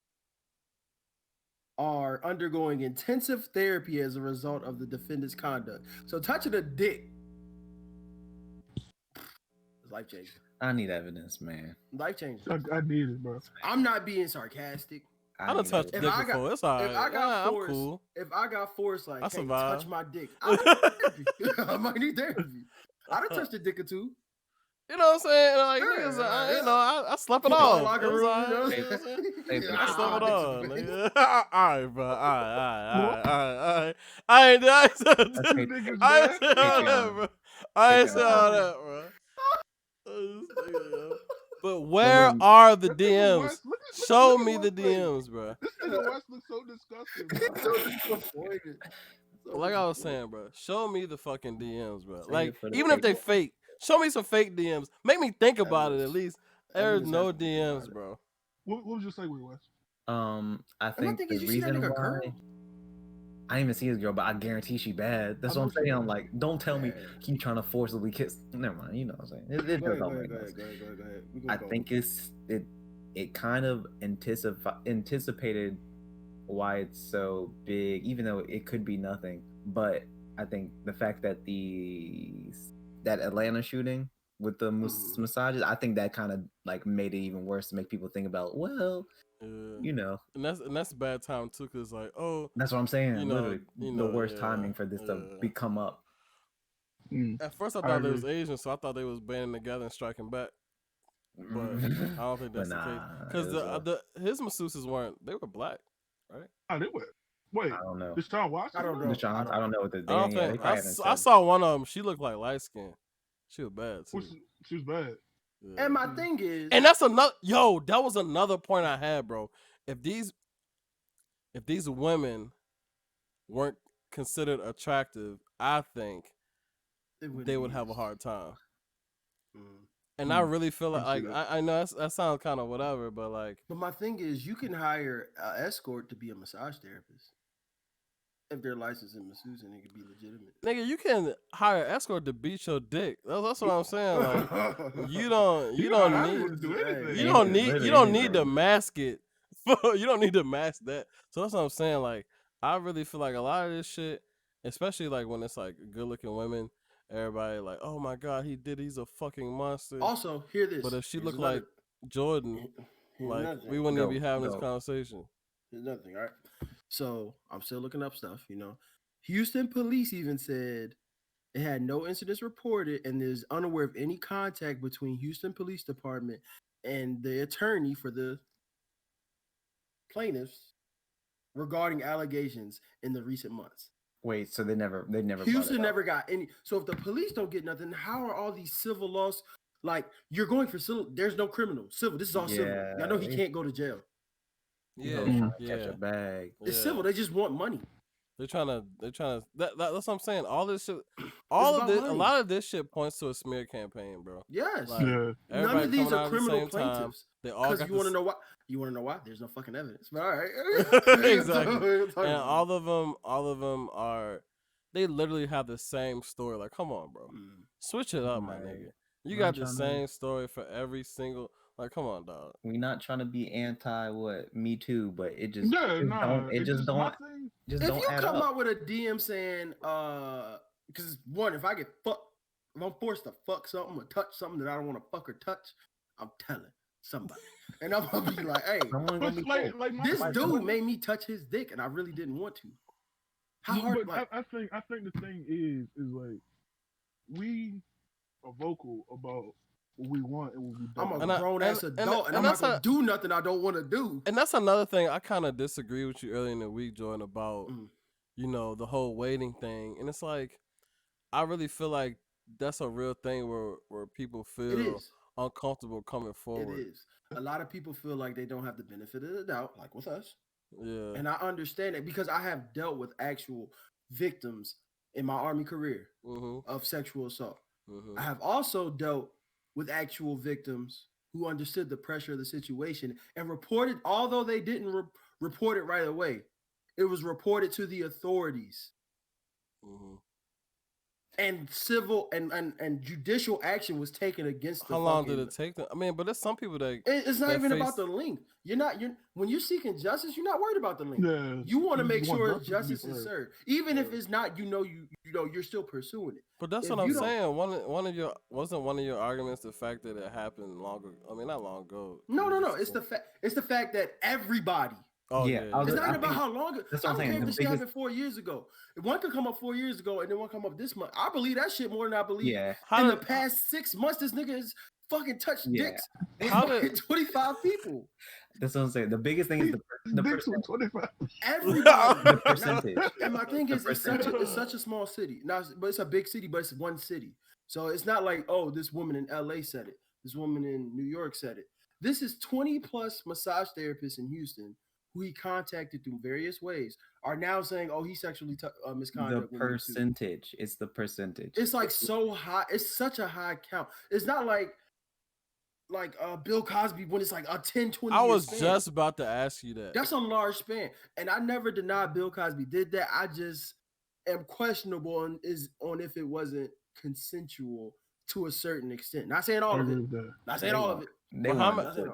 are undergoing intensive therapy as a result of the defendant's conduct. So touching a dick is life changing. I need evidence, man. Life changing. I need it, bro. I'm not being sarcastic. I done touched dick before. It's all right. I'm cool. If I got forced, like, I hey, survived. touch my dick, I might need therapy. I done touched a dick or two. You know what I'm saying? Like, niggas, I slept it off. Locker room, I slept it off. All right, bro. All right. I ain't said all that, bro. I ain't said all that, bro. But where are the DMs? Show me the DMs, bro. This nigga West looks so disgusting, so disappointed. Like I was saying, bro. Show me the fucking DMs, bro. Like, even if they fake, show me some fake DMs. Make me think about it at least. There's no DMs, bro. What was your segue, Wes? I think the reason why I didn't even see his girl, but I guarantee she bad. That's what I'm saying. I'm like, don't tell me keep trying to forcibly kiss. Never mind. You know what I'm saying? It doesn't make sense. Go ahead. I think it kind of anticipated why it's so big, even though it could be nothing. But I think the fact that that Atlanta shooting with the massages, I think that kind of like made it even worse to make people think about, well, you know, and that's a bad time too, cause like, that's what I'm saying. You know, literally, the worst timing for this to come up. At first, I thought they was Asian, so I thought they was banding together and striking back. But I don't think that's the case, because his masseuses they were black, right? Oh, they were. Wait, I don't know. Deshaun Watson? I don't know. I don't know what the. I don't think. I saw one of them. She looked like light skin. She was bad too. She was bad. Yeah. And my thing is, and that's another. Yo, that was another point I had, bro. If these women weren't considered attractive, I think they would have a hard time. And I really feel like I know that sounds kind of whatever, but like. But my thing is, you can hire an escort to be a massage therapist if they're licensed in masseuse, and it could be legitimate. Nigga, you can hire an escort to beat your dick. That's what I'm saying. Like, you don't need to mask it. You don't need to mask that. So that's what I'm saying. Like, I really feel like a lot of this shit, especially like when it's like good looking women. Everybody like, oh my god, he's a fucking monster. Also, hear this. But if she looked like Jordan, like we wouldn't even be having this conversation. There's nothing, all right? So I'm still looking up stuff, you know. Houston police even said it had no incidents reported and is unaware of any contact between Houston Police Department and the attorney for the plaintiffs regarding allegations in the recent months. Wait, so they never Houston never got any. So if the police don't get nothing, how are all these civil laws? Like, you're going for civil. There's no criminal. Civil. This is all civil. I know he can't go to jail. Catch a bag. It's civil. They just want money. They're trying to. That's what I'm saying. All this shit. A lot of this shit points to a smear campaign, bro. Yes. Like, none of these are criminal plaintiffs. They all because you want to know why? You want to know why? There's no fucking evidence. But all right. Exactly. And all of them are. They literally have the same story. Like, come on, bro. Switch it up, my nigga. You got the same story for every single. Like, come on, dog. We're not trying to be anti Me Too, but it just If you come out with a DM saying, because one, if I'm forced to fuck something or touch something that I don't want to fuck or touch, I'm telling somebody, and I'm gonna be like, hey, this dude made me touch his dick, and I really didn't want to. How hard? But I think the thing is like we are vocal about what we want and what we don't. I'm a grown ass adult, and I'm not gonna do nothing I don't want to do. And that's another thing. I kind of disagree with you earlier in the week, Jordan, about the whole waiting thing. And it's like, I really feel like that's a real thing where people feel uncomfortable coming forward. It is. A lot of people feel like they don't have the benefit of the doubt, like with us. Yeah. And I understand it because I have dealt with actual victims in my Army career of sexual assault. I have also dealt with actual victims who understood the pressure of the situation and reported, although they didn't report it right away, it was reported to the authorities. And civil and judicial action was taken against them. How long did it take them? I mean, but there's some people that it's not even about the length. When you're seeking justice, you're not worried about the length. Yeah, you want to make sure justice is served, even if it's not. You're still pursuing it. But that's what I'm saying. One of your arguments the fact that it happened longer. I mean, not long ago. No. It's the fact that everybody. Oh yeah. It's not about how long. I don't care if this shit happened 4 years ago. One could come up 4 years ago and then one come up this month. I believe that shit more than I believe. In the past 6 months, this nigga has fucking touched dicks with 25 people. That's what I'm saying. The biggest thing is the percentage. 25. Everybody. The percentage. And my thing is, it's such a small city. Now, but it's a big city, but it's one city. So it's not like, oh, this woman in LA said it. This woman in New York said it. This is 20 plus massage therapists in Houston who he contacted through various ways are now saying, oh, he sexually misconduct. The percentage. It's the percentage. It's like so high. It's such a high count. It's not like Bill Cosby when it's like a 10, 20 I was span. just about to ask you that. That's a large span. And I never denied Bill Cosby did that. I just am questionable on if it wasn't consensual to a certain extent. Not saying all of it. Not saying all of it.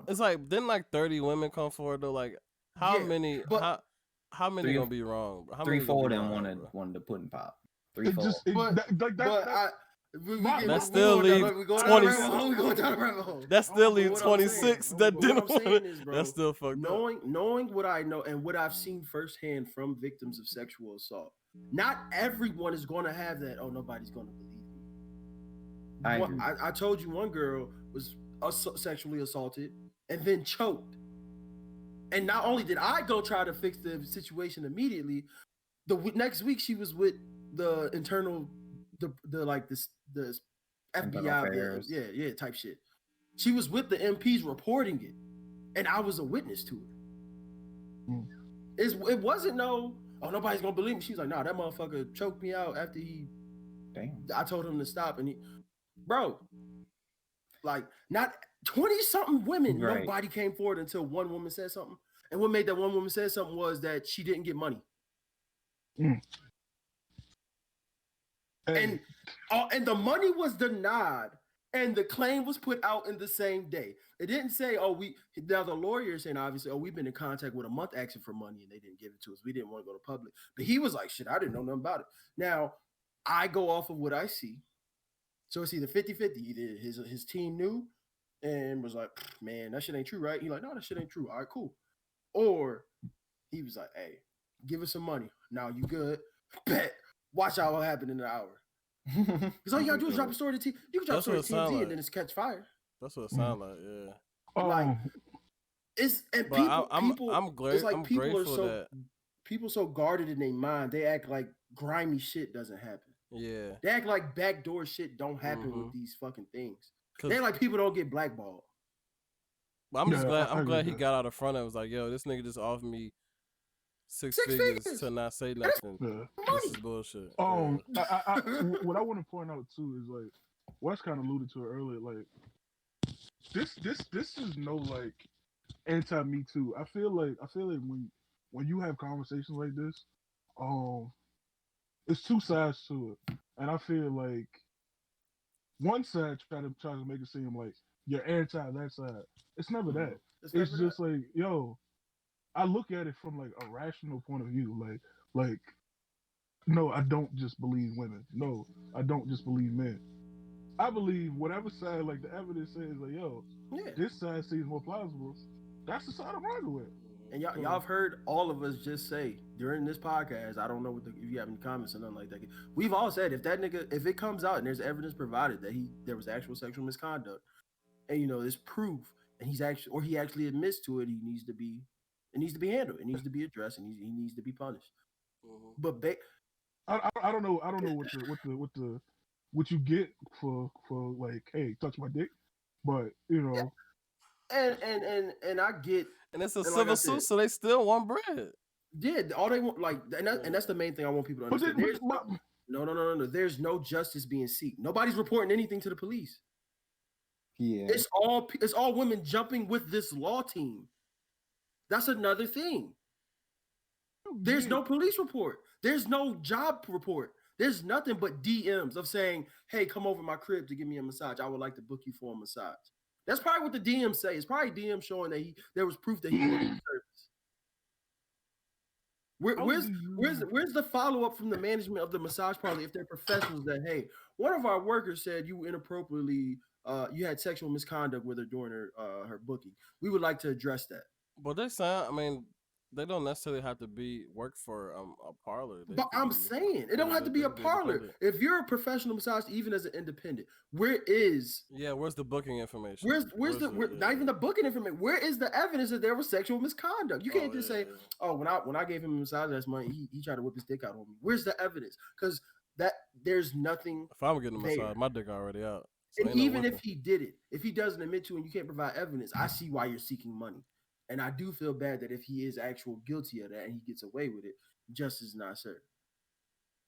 It's like, didn't like 30 women come forward though? Like, how many gonna be wrong? How 3-4 of them wanted to put in pop. 3-4. That still leaves 20. That still leaves 26 that didn't want it. That's still fucked up. Knowing what I know and what I've seen firsthand from victims of sexual assault, not everyone is going to have that. Oh, nobody's going to believe me. I told you one girl was sexually assaulted and then choked. And not only did I go try to fix the situation immediately, the next week she was with the internal, the FBI, type shit. She was with the MPs reporting it, and I was a witness to it. It wasn't nobody's gonna believe me. She's like, nah, that motherfucker choked me out after I told him to stop, and not 20-something women. Right. Nobody came forward until one woman said something. And what made that one woman say something was that she didn't get money. And the money was denied, and the claim was put out in the same day. It didn't say, now the lawyer is saying, obviously, we've been in contact with a month asking for money, and they didn't give it to us. We didn't want to go to public. But he was like, shit, I didn't know nothing about it. Now, I go off of what I see. So it's either 50-50. Either his team knew and was like, man, that shit ain't true, right? He's like, no, that shit ain't true. All right, cool. Or he was like, hey, give us some money. Now you good. Bet. Watch out what happened in an hour. Because all you gotta do is drop a story to TMZ. You can drop a story to TMZ and then it's catch fire. That's what it sounds like, yeah. I'm grateful that people so guarded in their mind, they act like grimy shit doesn't happen. Yeah. They act like backdoor shit don't happen with these fucking things. They act like people don't get blackballed. But I'm glad he got out of front and was like, yo, this nigga just offered me six figures to not say nothing. This is bullshit. What I want to point out too is like Wes kind of alluded to it earlier. Like this is no like anti-Me Too. I feel like when you have conversations like this, it's two sides to it, and I feel like one side tries to make it seem like you're anti that side. It's never that. It's just like, yo, I look at it from like a rational point of view. Like, no, I don't just believe women. No, I don't just believe men. I believe whatever side, like the evidence says, like, yo, this side seems more plausible. That's the side I'm rocking with. And y'all have heard all of us just say during this podcast, I don't know if you have any comments or nothing like that. We've all said if it comes out and there's evidence provided that there was actual sexual misconduct, and there's proof, and he actually admits to it, it needs to be handled, it needs to be addressed, and he needs to be punished. Mm-hmm. But I don't know what you get for like, hey, touch my dick, but yeah, and I get, and it's a and civil suit, so they still want bread. Yeah, all they want, like, and that's the main thing I want people to understand. There's no justice being sought. Nobody's reporting anything to the police. Yeah, it's all women jumping with this law team. That's another thing. There's no police report. There's no job report. There's nothing but DMs of saying, "Hey, come over my crib to give me a massage. I would like to book you for a massage." That's probably what the DMs say. It's probably DM showing that there was proof that he worked in service. Where's the follow up from the management of the massage parlor if they're professionals that, hey, one of our workers said you inappropriately you had sexual misconduct with her during her booking. We would like to address that. But they sound, I mean, they don't necessarily have to work for a parlor. But I'm saying it don't have to be a parlor. If you're a professional massage, even as an independent, where's the booking information? Not even the booking information? Where is the evidence that there was sexual misconduct? You can't just say, "Oh, when I gave him a massage last month, he tried to whip his dick out on me." Where's the evidence? Because there's nothing. If I'm getting a massage, my dick already out. So and even if he did it, if he doesn't admit to it and you can't provide evidence, I see why you're seeking money. And I do feel bad that if he is actual guilty of that and he gets away with it, justice is not served.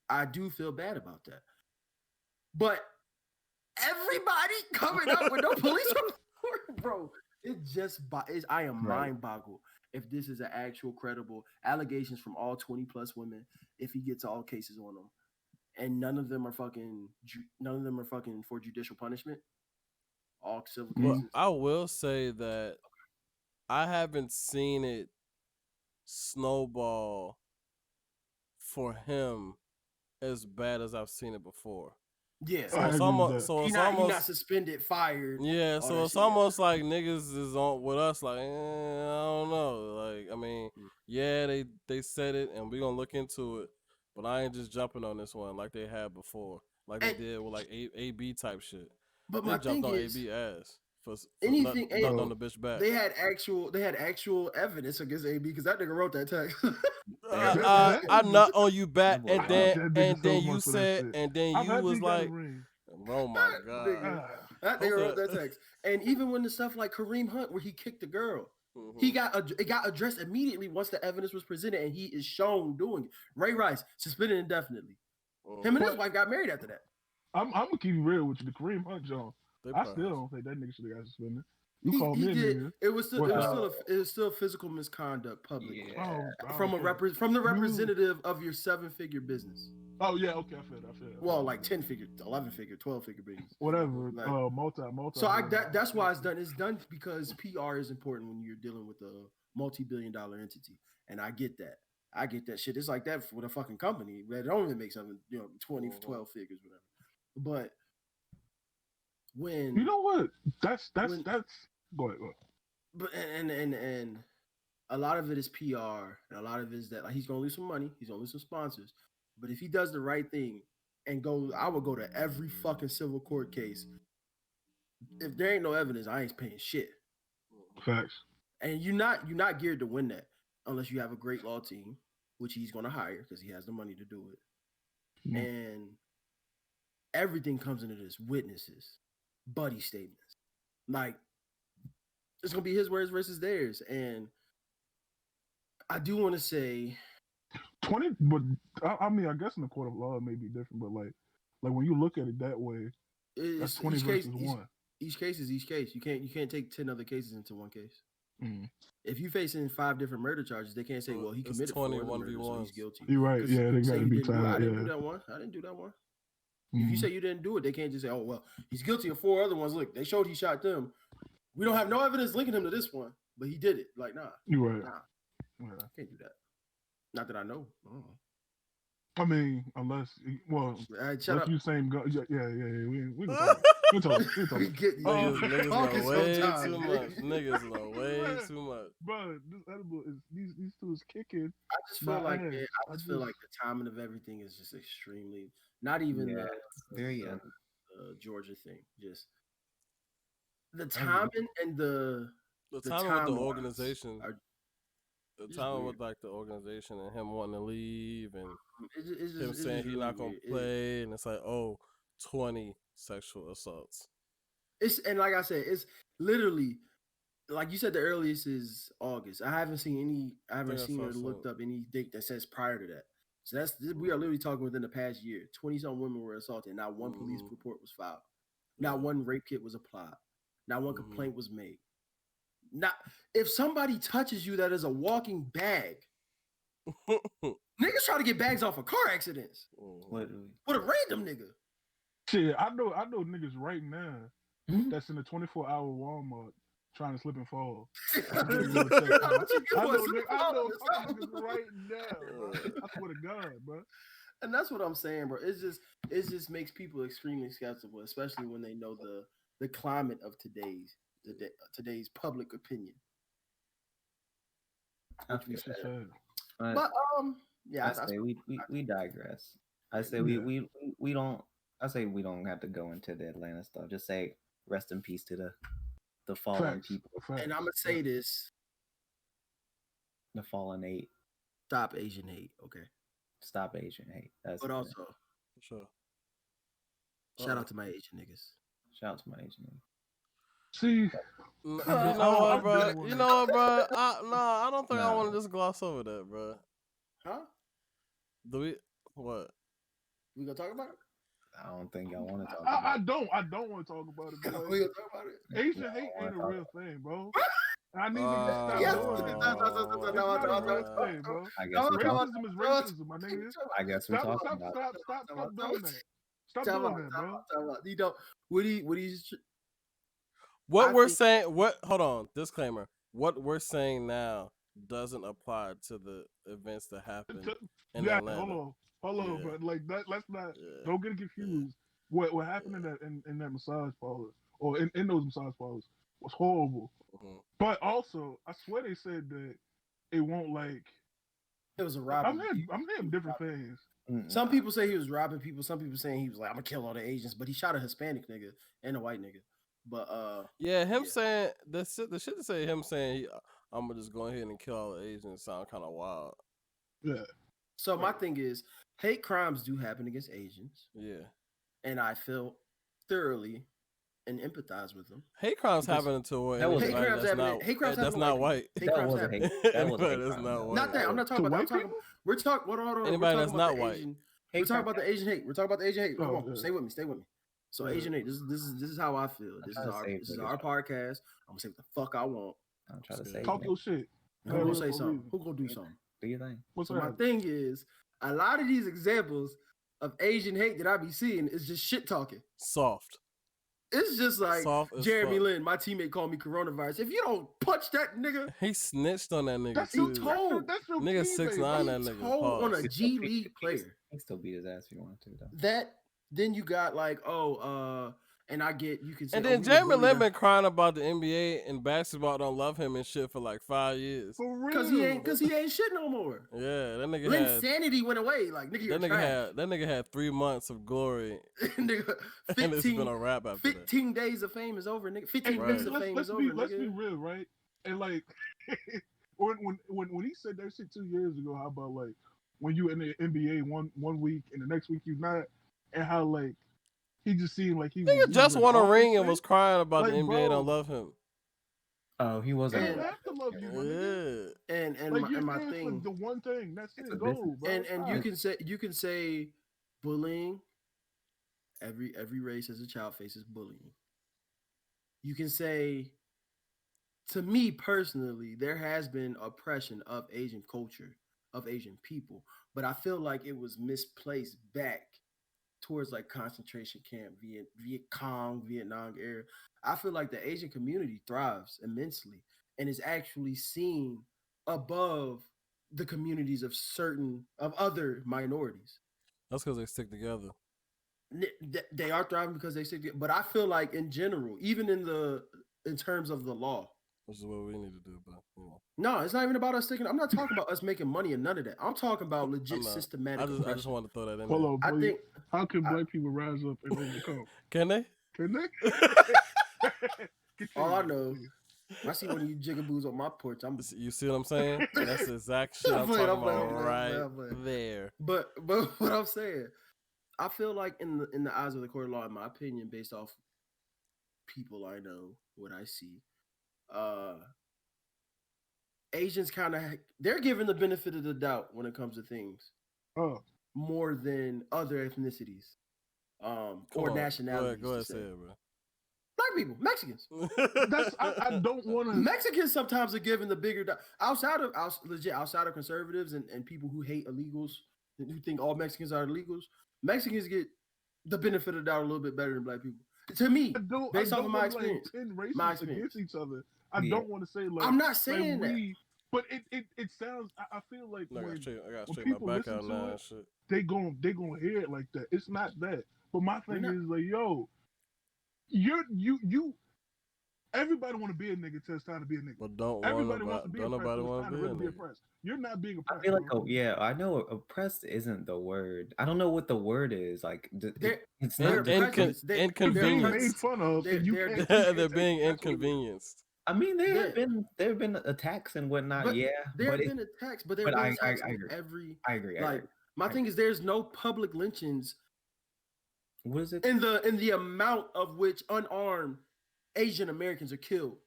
I do feel bad about that. But everybody coming up with no police report, bro, I am mind boggled if this is an actual credible allegations from all 20 plus women, if he gets all cases on them. And none of them are fucking for judicial punishment. All civil cases. Well, I will say that I haven't seen it snowball for him as bad as I've seen it before. Yeah, so it's almost he's not suspended, fired. Yeah, so it's almost like niggas is on with us. Like, I don't know. Like, I mean, yeah, they said it, and we gonna look into it. But I ain't just jumping on this one like they had before, like they did with like AB type shit. But they my jumped thing on is, AB ass for anything nothing on the bitch back. They had actual evidence against AB because that nigga wrote that text. I nut on you back, and then you said, and then you was like, oh my god, that nigga wrote that text. And even when the stuff like Kareem Hunt, where he kicked the girl. It got addressed immediately once the evidence was presented, and he is shown doing it. Ray Rice suspended indefinitely. Him and his wife got married after that. I'm gonna keep you real with you. The Kareem Hunt John, I still don't think that nigga should have got suspended. You called me a nigga. It was still physical misconduct, public. Yeah. From the representative of your 7-figure business. Oh yeah, okay, I feel that. Well, like 10-figure, 11-figure, 12-figure business. Whatever. Like, multi. So that's why it's done. It's done because PR is important when you're dealing with a multi-billion-dollar entity, and I get that. I get that shit. It's like that with a fucking company that don't even make something, 20, 12 figures, whatever. But when what? That's go ahead. But and a lot of it is PR, and a lot of it is that, like, he's gonna lose some money, he's gonna lose some sponsors. But if he does the right thing and I would go to every fucking civil court case. If there ain't no evidence, I ain't paying shit. Facts. And you're not geared to win that unless you have a great law team, which he's gonna hire because he has the money to do it. Mm. And everything comes into this: witnesses, buddy statements. Like, it's gonna be his words versus theirs. And I do want to say 20, but I mean, I guess in the court of law it may be different, but like when you look at it that way, that's 20 versus 1. Each case is each case. You can't take 10 other cases into one case. Mm. If you facing 5 different murder charges, they can't say, well, he committed 4 murders, so he's guilty. You're right. Yeah, they got to be tied. I didn't do that one. Mm-hmm. If you say you didn't do it, they can't just say, oh, well, he's guilty of 4 other ones. Look, they showed he shot them. We don't have no evidence linking him to this one, but he did it. Like, nah. You're right. Nah. Yeah. Can't do that. Not that I know. I mean, unless you same go. Yeah. We can talk. We can talk. Niggas know way too much. Niggas know way too much. Bro, this edible is these two is kicking. I just feel like the timing of everything is just extremely. Not even the Georgia thing. Just the timing and the timing with the organization. The timing with like the organization and him wanting to leave and him saying he's not gonna play, and it's like 20 sexual assaults. And like I said, it's literally like you said. The earliest is August. I haven't seen or looked up any date that says prior to that. So we are literally talking within the past year. 20-some women were assaulted. Not one police report was filed. Not one rape kit was applied. Not one complaint was made. Not if somebody touches you, that is a walking bag. Niggas try to get bags off of car accidents. Literally. With a random nigga. Shit, I know niggas right now that's in a 24-hour Walmart trying to slip and fall. I know niggas right now, bro. I swear to God, bro. And that's what I'm saying, bro. It just makes people extremely skeptical, especially when they know the climate of today's public opinion. But yeah, I say we digress. I say we don't. I say we don't have to go into the Atlanta stuff. Just say rest in peace to the fallen people. And I'm gonna say this: the fallen 8. Stop Asian hate, okay? Stop Asian hate. But also, for sure. Shout out to my Asian niggas. Shout out to my Asian niggas. See, you know what, bro? You know what, bro? I don't think I want to just gloss over that, bro. Huh? What? We gonna talk about it? I don't think I want to talk about it. I don't want to talk about it. We gonna talk about it? Asian hate ain't a real thing, bro. I need to stop doing it. It's not a real thing, bro. Racism is racism, my nigga. I guess we're talking about it. Stop doing that. Stop doing that, bro. You know, what we're saying. Hold on. Disclaimer. What we're saying now doesn't apply to the events that happened in Atlanta. Hold on, bro. Like that. Let's not. Don't get confused. What happened in that massage parlor or in those massage parlors was horrible. But also, I swear they said that it won't like. It was a robbery. I'm hearing different things. Some people say he was robbing people. Some people saying he was like, I'm gonna kill all the Asians, but he shot a Hispanic nigga and a white nigga. But saying the shit to say him saying I'm gonna just go ahead and kill all the Asians sound kind of wild. Yeah. So my thing is, hate crimes do happen against Asians. Yeah. And I feel thoroughly and empathize with them. Hate crimes happen to that's not white. That was hate. Not that. I'm not talking about that. We're talking. Hold on. Anybody that's not white. We're talking about the Asian hate. We're talking about the Asian hate. Come on, stay with me. So Asian hate. This is how I feel. This is our podcast. I'm gonna say what the fuck I want. I'm trying to say. Talk your shit. Who gonna say something? Who gonna do something? Do your thing. So my thing is, a lot of these examples of Asian hate that I be seeing is just shit talking. Soft. It's just like Jeremy Lin, my teammate, called me coronavirus. If you don't punch that nigga, he snitched on that nigga. That's too. Told. Nigga 6'9" that nigga. Told on a G League player. He still beat his ass if you want to though. That then you got like and I get you can say. And then Jeremy Lin been crying about the NBA and basketball don't love him and shit for like 5 years. For real, because he ain't shit no more. Yeah, that nigga. Lin's sanity went away. Like nigga, that nigga had 3 months of glory. Nigga, 15, and it's been a wrap after 15 days of fame is over, nigga. 15 minutes of fame is over. Let's be real, right? And like, when he said that shit 2 years ago, how about like when you in the NBA one week and the next week you not, and how like. He just seemed like he just won a ring and was crying about the NBA don't love him. Oh, he wasn't. They have to love you, and my thing, the one thing that's it. Go, bro. And you can say bullying. Every race as a child faces bullying. You can say, to me personally, there has been oppression of Asian culture, of Asian people, but I feel like it was misplaced back towards like concentration camp, Viet Cong, Vietnam era. I feel like the Asian community thrives immensely and is actually seen above the communities of other minorities. That's because they stick together. They are thriving because they stick together. But I feel like in general, even in terms of the law, which is what we need to do, but no, it's not even about us sticking. I'm not talking about us making money and none of that. I'm talking about legit systematic. I just wanted to throw that in. Hold on, boy. How can black people rise up and overcome? Can they? Can they? All I know, I see one of you jigaboos on my porch. You see what I'm saying? That's the exact shit I'm talking about right there. But what I'm saying, I feel like in the eyes of the court of law, in my opinion, based off people I know, what I see, Asians kind of they're given the benefit of the doubt when it comes to things, more than other ethnicities, or nationalities. Go ahead, say it, bro. Black people, Mexicans. I don't want to. Mexicans sometimes are given the bigger outside of conservatives and people who hate illegals and who think all Mexicans are illegals. Mexicans get the benefit of the doubt a little bit better than black people. To me, based off of my experience, my experience against each other. I don't want to say like I'm not saying that. But it sounds. I feel like I when got people my back listen out to now it, and shit. they gon' hear it like that. It's not that. But my thing is like, yo, you. Everybody want to be a nigga till it's time to be a nigga. But don't everybody wants to be oppressed. Nobody want to really be oppressed. You're not being oppressed. I feel like I know oppressed isn't the word. I don't know what the word is. Like it's not inconvenienced. Made fun of. They're being inconvenienced. I mean, there have been attacks and whatnot. But there have been attacks, but there have been attacks on every. I agree. Like my thing is, there's no public lynchings. What is it? In the amount of which unarmed Asian Americans are killed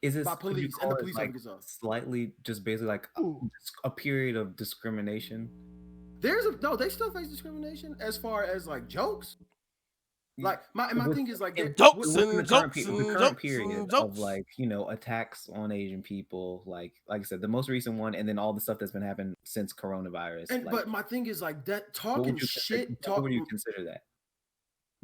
by police and the police officers are slightly just basically like a period of discrimination. They still face discrimination as far as like jokes. Like my thing is like the current period of like attacks on Asian people, like I said, the most recent one, and then all the stuff that's been happening since coronavirus. And but my thing is like that talking shit. What would you consider that?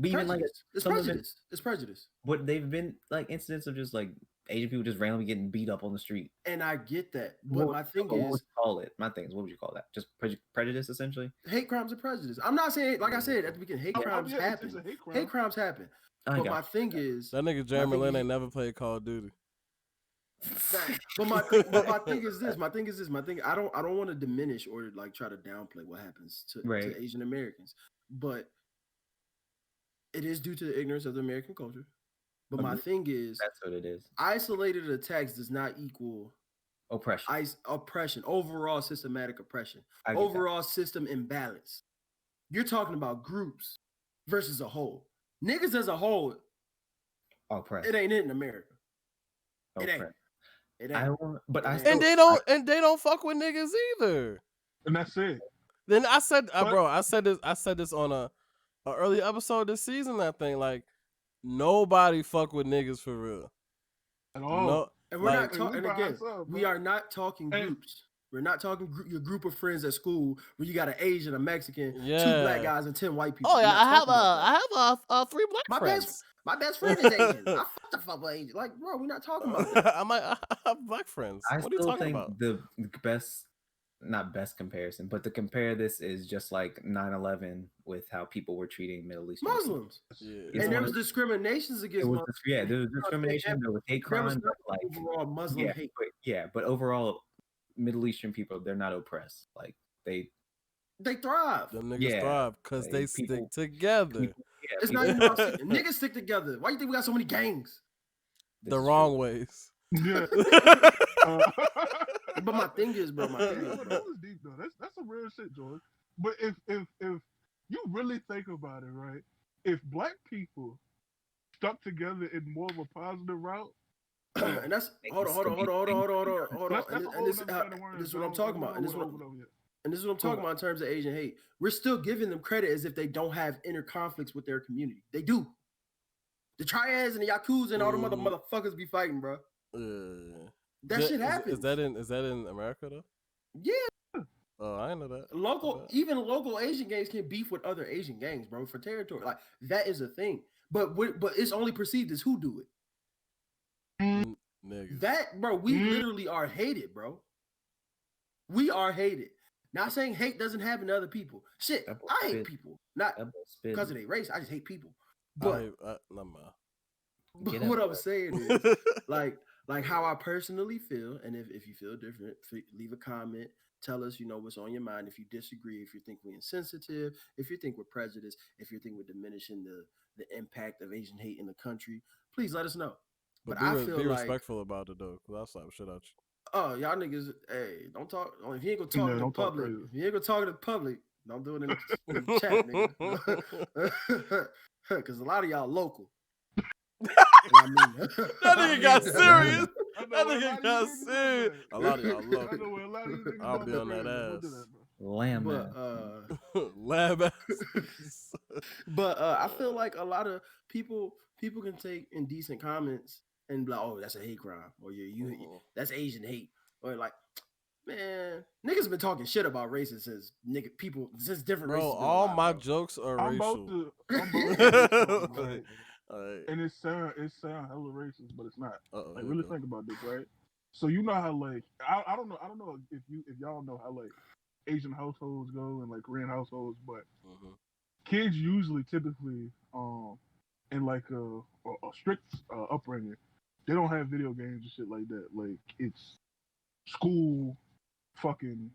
But even like it's prejudice. It's prejudice. But they've been like incidents of just like Asian people just randomly getting beat up on the street. And I get that. But my thing is, what would you call it? My thing is, what would you call that? Just prejudice, essentially. Hate crimes and prejudice. I'm not saying, like I said at the beginning, hate crimes happen. Hate crimes happen. But my thing is, that nigga Jeremy Lin ain't never played Call of Duty. But my thing is this. My thing I don't want to diminish or like try to downplay what happens to Asian Americans, but it is due to the ignorance of the American culture. But my thing is, that's what it is. Isolated attacks does not equal oppression. Oppression, overall systematic oppression, overall system imbalance. You're talking about groups versus a whole. Niggas as a whole, oppressed. It ain't it in America. Oppressed. It ain't. And they don't fuck with niggas either. And that's it. Then I said, bro, I said this on a early episode this season. I think like nobody fuck with niggas for real at all. No, and we're not talking again. We are not talking groups. We're not talking your group of friends at school where you got an Asian, a Mexican, 2 black guys, and 10 white people. Oh yeah, I have 3 black friends. My best friend is Asian. I fuck with Asian. Like, bro, we're not talking about that. I have black friends. What are you talking about? The best, not best comparison, but to compare this is just like 9/11 with how people were treating Middle Eastern Muslims. Yeah. And there was discriminations against Muslims. There was discrimination. There was hate crimes. Like overall Muslim hate. But overall, Middle Eastern people, they're not oppressed. Like they thrive. Them niggas thrive because they stick together. It's not even about niggas stick together. Why do you think we got so many gangs? The wrong ways. Yeah. But my thing is, bro, that was deep though. That's some real shit, George. But if you really think about it, right? If black people stuck together in more of a positive route, and that's hold on. And this is what I'm talking about. And this is what I'm talking about in terms of Asian hate. We're still giving them credit as if they don't have inner conflicts with their community. They do. The triads and the yakuza and all the motherfuckers be fighting, bro. That shit happens. Is that in America though? Yeah. Oh, I know that. Even local Asian gangs can beef with other Asian gangs, bro, for territory. Like that is a thing. But it's only perceived as who do it. Niggas. That, bro, we literally are hated, bro. We are hated. Not saying hate doesn't happen to other people. Shit, I hate people. Not because of their race. I just hate people. But what I'm saying is, like how I personally feel, and if you feel different, leave a comment. Tell us, what's on your mind. If you disagree, if you think we're insensitive, if you think we're prejudiced, if you think we're diminishing the impact of Asian hate in the country, please let us know. But I be respectful about it though, cause I'll slap shit out you. Oh, y'all niggas, hey, don't talk. If you ain't gonna talk in the public, if you ain't gonna talk in the public, don't do it in the chat, nigga. Because a lot of y'all local. I mean, that nigga got serious. That nigga got serious. A lot of y'all local. I know where a lot of you niggas I'll be on that ass. Lamb lab ass. But I feel like a lot of people can take indecent comments and be like, oh, that's a hate crime, or that's Asian hate, or like, man, niggas been talking shit about races since different races. Bro, all my jokes are racial. And it sound hella racist, but it's not. Like, really think about this, right? So you know how, like, I don't know if y'all know how, like, Asian households go and like Korean households, but kids typically in like a strict upbringing, they don't have video games and shit like that. Like, it's school, fucking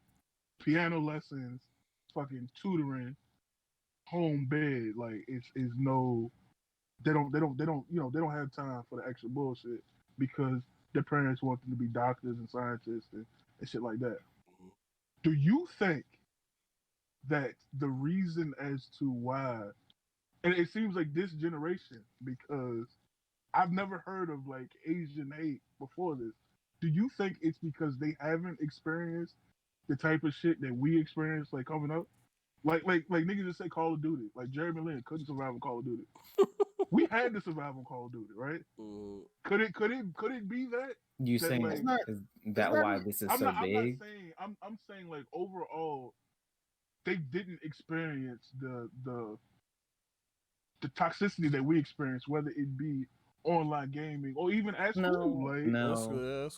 piano lessons, fucking tutoring, home bed. Like, it's no, they don't have time for the extra bullshit because their parents want them to be doctors and scientists and shit like that. Do you think that the reason as to why, and it seems like this generation, because I've never heard of like Asian hate before this, do you think it's because they haven't experienced the type of shit that we experienced like coming up? Like niggas just say Call of Duty. Like Jeremy Lin couldn't survive on Call of Duty. We had to survive on Call of Duty, right? Could it be that? You that, saying like, is that why this is so big? I'm saying like overall, they didn't experience the toxicity that we experience, whether it be online gaming or even at school. Like,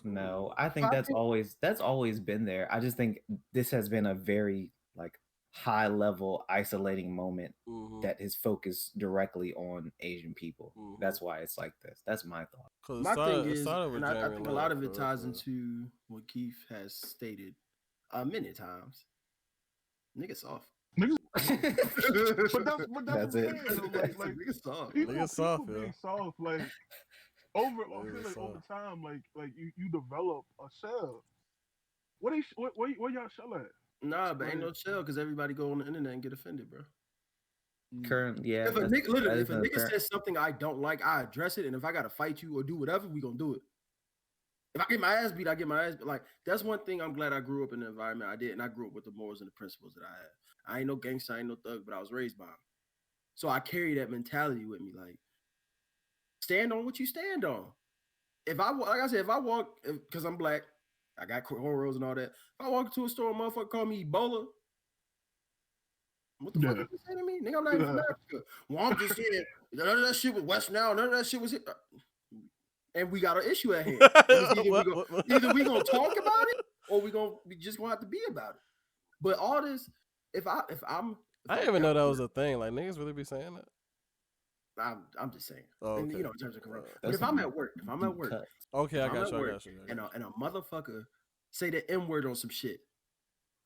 no. I think that's always been there. I just think this has been a very like high level isolating moment that is focused directly on Asian people. That's why it's like this. That's my thought. My thing is, and I think a lot of it ties into what Keith has stated many times. Niggas soft. Niggas, but that's it. Like niggas soft. People being soft, like over time, like you develop a shell. Where y'all shell at? Nah, but ain't no shell because everybody go on the internet and get offended, bro. If a nigga says something I don't like, I address it, and if I gotta fight you or do whatever, we gonna do it. If I get my ass beat, I get my ass beat. Like, that's one thing I'm glad I grew up in the environment I did, and I grew up with the morals and the principles that I had. I ain't no gangster, I ain't no thug, but I was raised by them. So I carry that mentality with me. Like, stand on what you stand on. If I walk, because I'm black, I got cornrows and all that. If I walk into a store, a motherfucker call me Ebola. What the fuck are you saying to me? Nigga, I'm not even from Africa. Well, I'm just saying, none of that shit was West now, none of that shit was here. And we got an issue at hand. Either we gonna talk about it, or we just gonna have to be about it. But all this, I didn't even know that was a thing. Like, niggas really be saying that. I'm just saying. Oh, and, in terms of correct. But if I'm at work, okay, I got you. And a motherfucker say the N-word on some shit,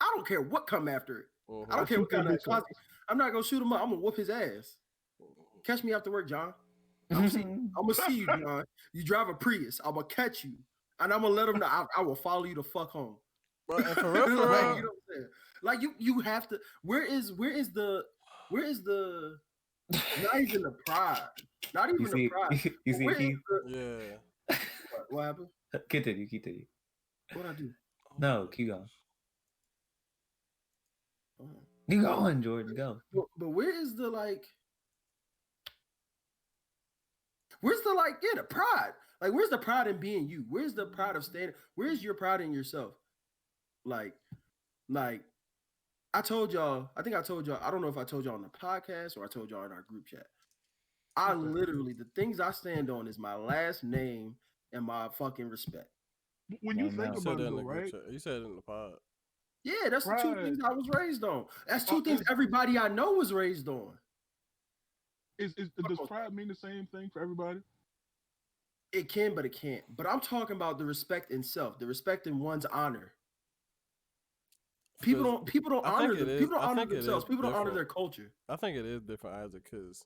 I don't care what come after it. I don't care what kind of closet. I'm not gonna shoot him up. I'm gonna whoop his ass. Catch me after work, John. I'm gonna see you, John. You drive a Prius. I'm gonna catch you, and I'm gonna let him know. I will follow you the fuck home. But for real, like, you know what I'm saying? Like, you have to. Where is the? Not even the pride. Not even the pride. You see, What happened? Continue. What'd I do? No, keep going. You going, Jordan? Go. But where's the the pride? Like, where's the pride in being you? Where's the pride of standing? Where's your pride in yourself? Like I told y'all, I don't know if I told y'all on the podcast or I told y'all in our group chat. I literally, the things I stand on is my last name and my fucking respect. When you think about it, right? You said it in the pod. Yeah, that's pride. The two things I was raised on. That's two things everybody I know was raised on. Does pride mean the same thing for everybody? It can, but it can't. But I'm talking about the respect in self, the respect in one's honor. People don't honor them. People don't honor themselves. People don't honor their culture. I think it is different, Isaac, because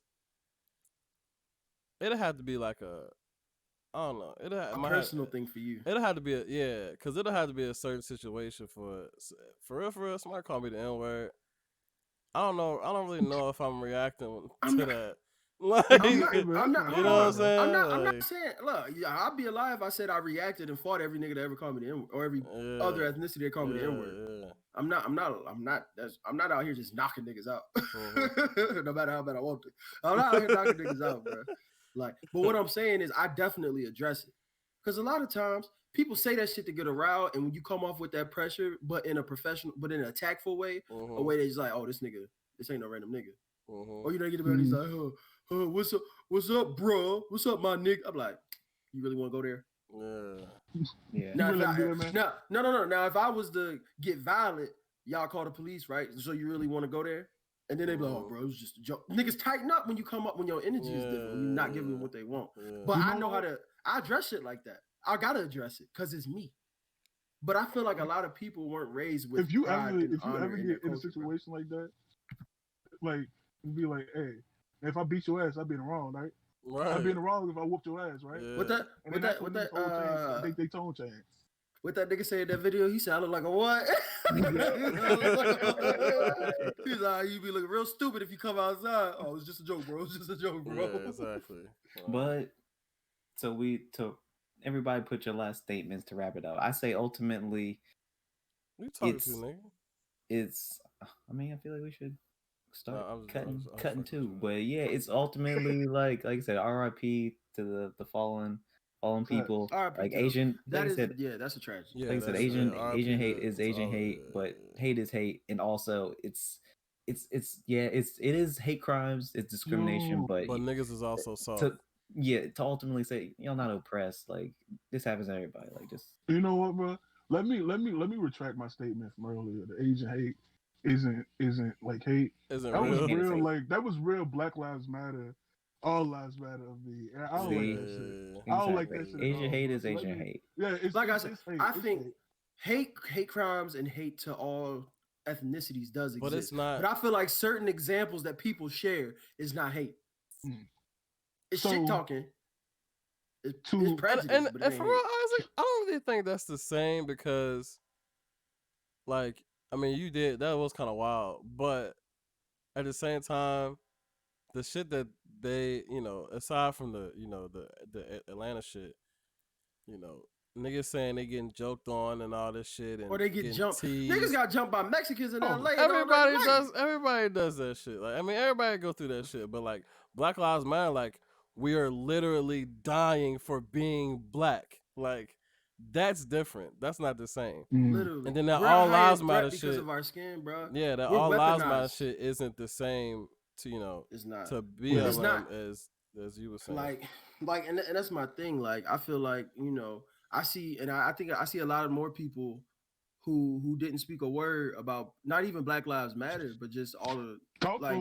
it'll have to be like I don't know. A personal thing for you. It'll have to be because it'll have to be a certain situation for real. Somebody call me the N word. I don't know. I don't really know if I'm reacting to that. Like, I'm not. you know what I'm saying? I'm not saying. Look, I'd be a lie if I said I reacted and fought every nigga that ever called me the N word, or every other ethnicity that called me the N word. Yeah. I'm not out here just knocking niggas out. No matter how bad I want to. I'm not out here knocking niggas out, bro. Like, but what I'm saying is I definitely address it. Because a lot of times people say that shit to get around, and when you come off with that pressure, but in a professional, but in an attackful way, a way that's like, oh, this ain't no random nigga. Or you know, get about he's like, what's up, bro? What's up, my nigga? I'm like, you really want to go there? Yeah. Now, no. Now, if I was to get violent, y'all call the police, right? So you really want to go there? And then they be like, oh, bro, it was just a joke. Niggas tighten up when you come up, when your energy is different, when you're not giving them what they want. But I know how to, I address shit like that. I got to address it because it's me. But I feel like a lot of people weren't raised with If you ever get in a situation like that, like, be like, hey, if I beat your ass, I'd be in the wrong, right? I'd be in the wrong if I whooped your ass, right? They tone change. What that nigga say in that video? He said, I look like a what? He's like, you be looking real stupid if you come outside. Oh, it's just a joke, bro. It's just a joke, bro. Yeah, exactly. But so everybody put your last statements to wrap it up. I say ultimately, I feel like we should start cutting too. But yeah, it's ultimately like I said, RIP to the fallen people. Like Asian, like I said, that's a tragedy. Yeah, like I said, Asian hate is Asian hate, but hate is hate, and also it is hate crimes, it's discrimination, but niggas is also soft. To ultimately say you're not oppressed, like this happens to everybody. Like just you know what, bro? Let me retract my statement from earlier. The Asian hate isn't like hate. Isn't that real. Was real. Like that was real. Black Lives Matter. All lives matter of me. And I don't like that shit. Exactly. I don't like that shit. Asian hate is Asian hate. Yeah, it's like I said. I think hate crimes and hate to all ethnicities does exist, but it's not. But I feel like certain examples that people share is not hate. It's shit talking. It's prejudice. And for real, honestly, I don't really think that's the same because, like, I mean, you did that was kind of wild, but at the same time, the shit that they, aside from the Atlanta shit, niggas saying they getting joked on and all this shit, and or they get jumped. Teased. Niggas got jumped by Mexicans in LA. Everybody does that shit. Like, I mean, everybody go through that shit. But like, Black Lives Matter, like, we are literally dying for being black. Like, that's different. That's not the same. Literally. And then that all lives matter because shit of our skin, bro. Yeah, that all lives matter shit isn't the same. It's not to be as you were saying. Like, and that's my thing. Like, I feel like I see, and I think I see a lot of more people who didn't speak a word about not even Black Lives Matter, but just all of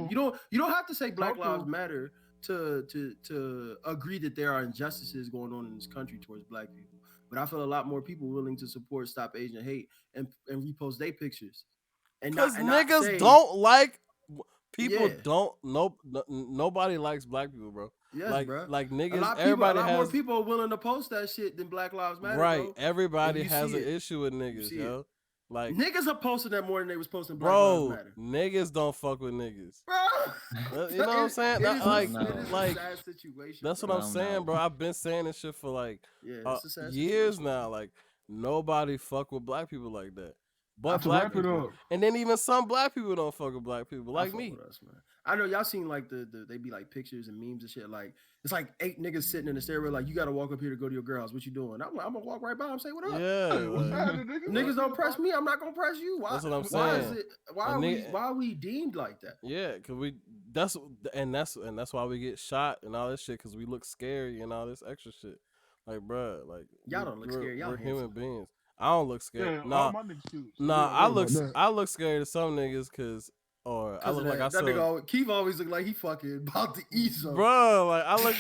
you don't have to say Black Lives Matter to agree that there are injustices going on in this country towards Black people. But I feel a lot more people willing to support Stop Asian Hate and repost their pictures. Because niggas don't like. People don't know. Nobody likes black people, bro. Yes, bro. Like niggas, a lot more people are willing to post that shit than Black Lives Matter. Right. Bro. Everybody has an issue with niggas, yo. Like niggas are posting that more than they was posting Black Lives Matter. Niggas don't fuck with niggas. Bro, you know what I'm saying? Like sad situation. That's what I'm saying, bro. I've been saying this shit for like years now. Like nobody fuck with black people like that. But black people, and then even some black people don't fuck with black people like me. I know y'all seen like they be like pictures and memes and shit. Like it's like 8 niggas sitting in the stairwell. Like you got to walk up here to go to your girl house. What you doing? I'm gonna walk right by and say what up. Yeah, niggas don't press me. I'm not gonna press you. Why? That's what I'm saying. Why are we deemed like that? Yeah, cause that's why we get shot and all this shit. Cause we look scary and all this extra shit. Like, bro, like y'all don't look scary. Y'all we're human beings. I don't look scared. Yeah, I look scary to some niggas because or I look like I that nigga. Keith always look like he fucking about to eat something. Bro, like I was like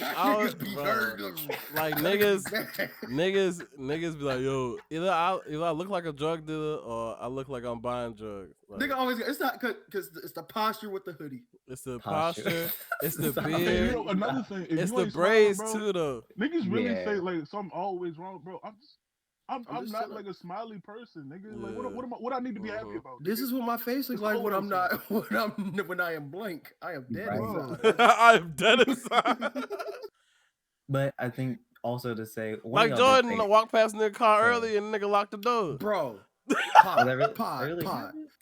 niggas be like, yo, either I look like a drug dealer or I look like I'm buying drugs. Like, nigga always, it's not because it's the posture with the hoodie. It's the posture. It's the beard. You know, another thing, it's the braids too, though. Niggas really say like something always wrong, bro. I'm not like a smiley person, nigga. Yeah. Like what I need to be happy about? This is what my face looks like when I'm not when I am blank. I am dead inside. I am dead inside. But I think also to say, like Jordan walked past in their car early and nigga locked the door. Bro, pod,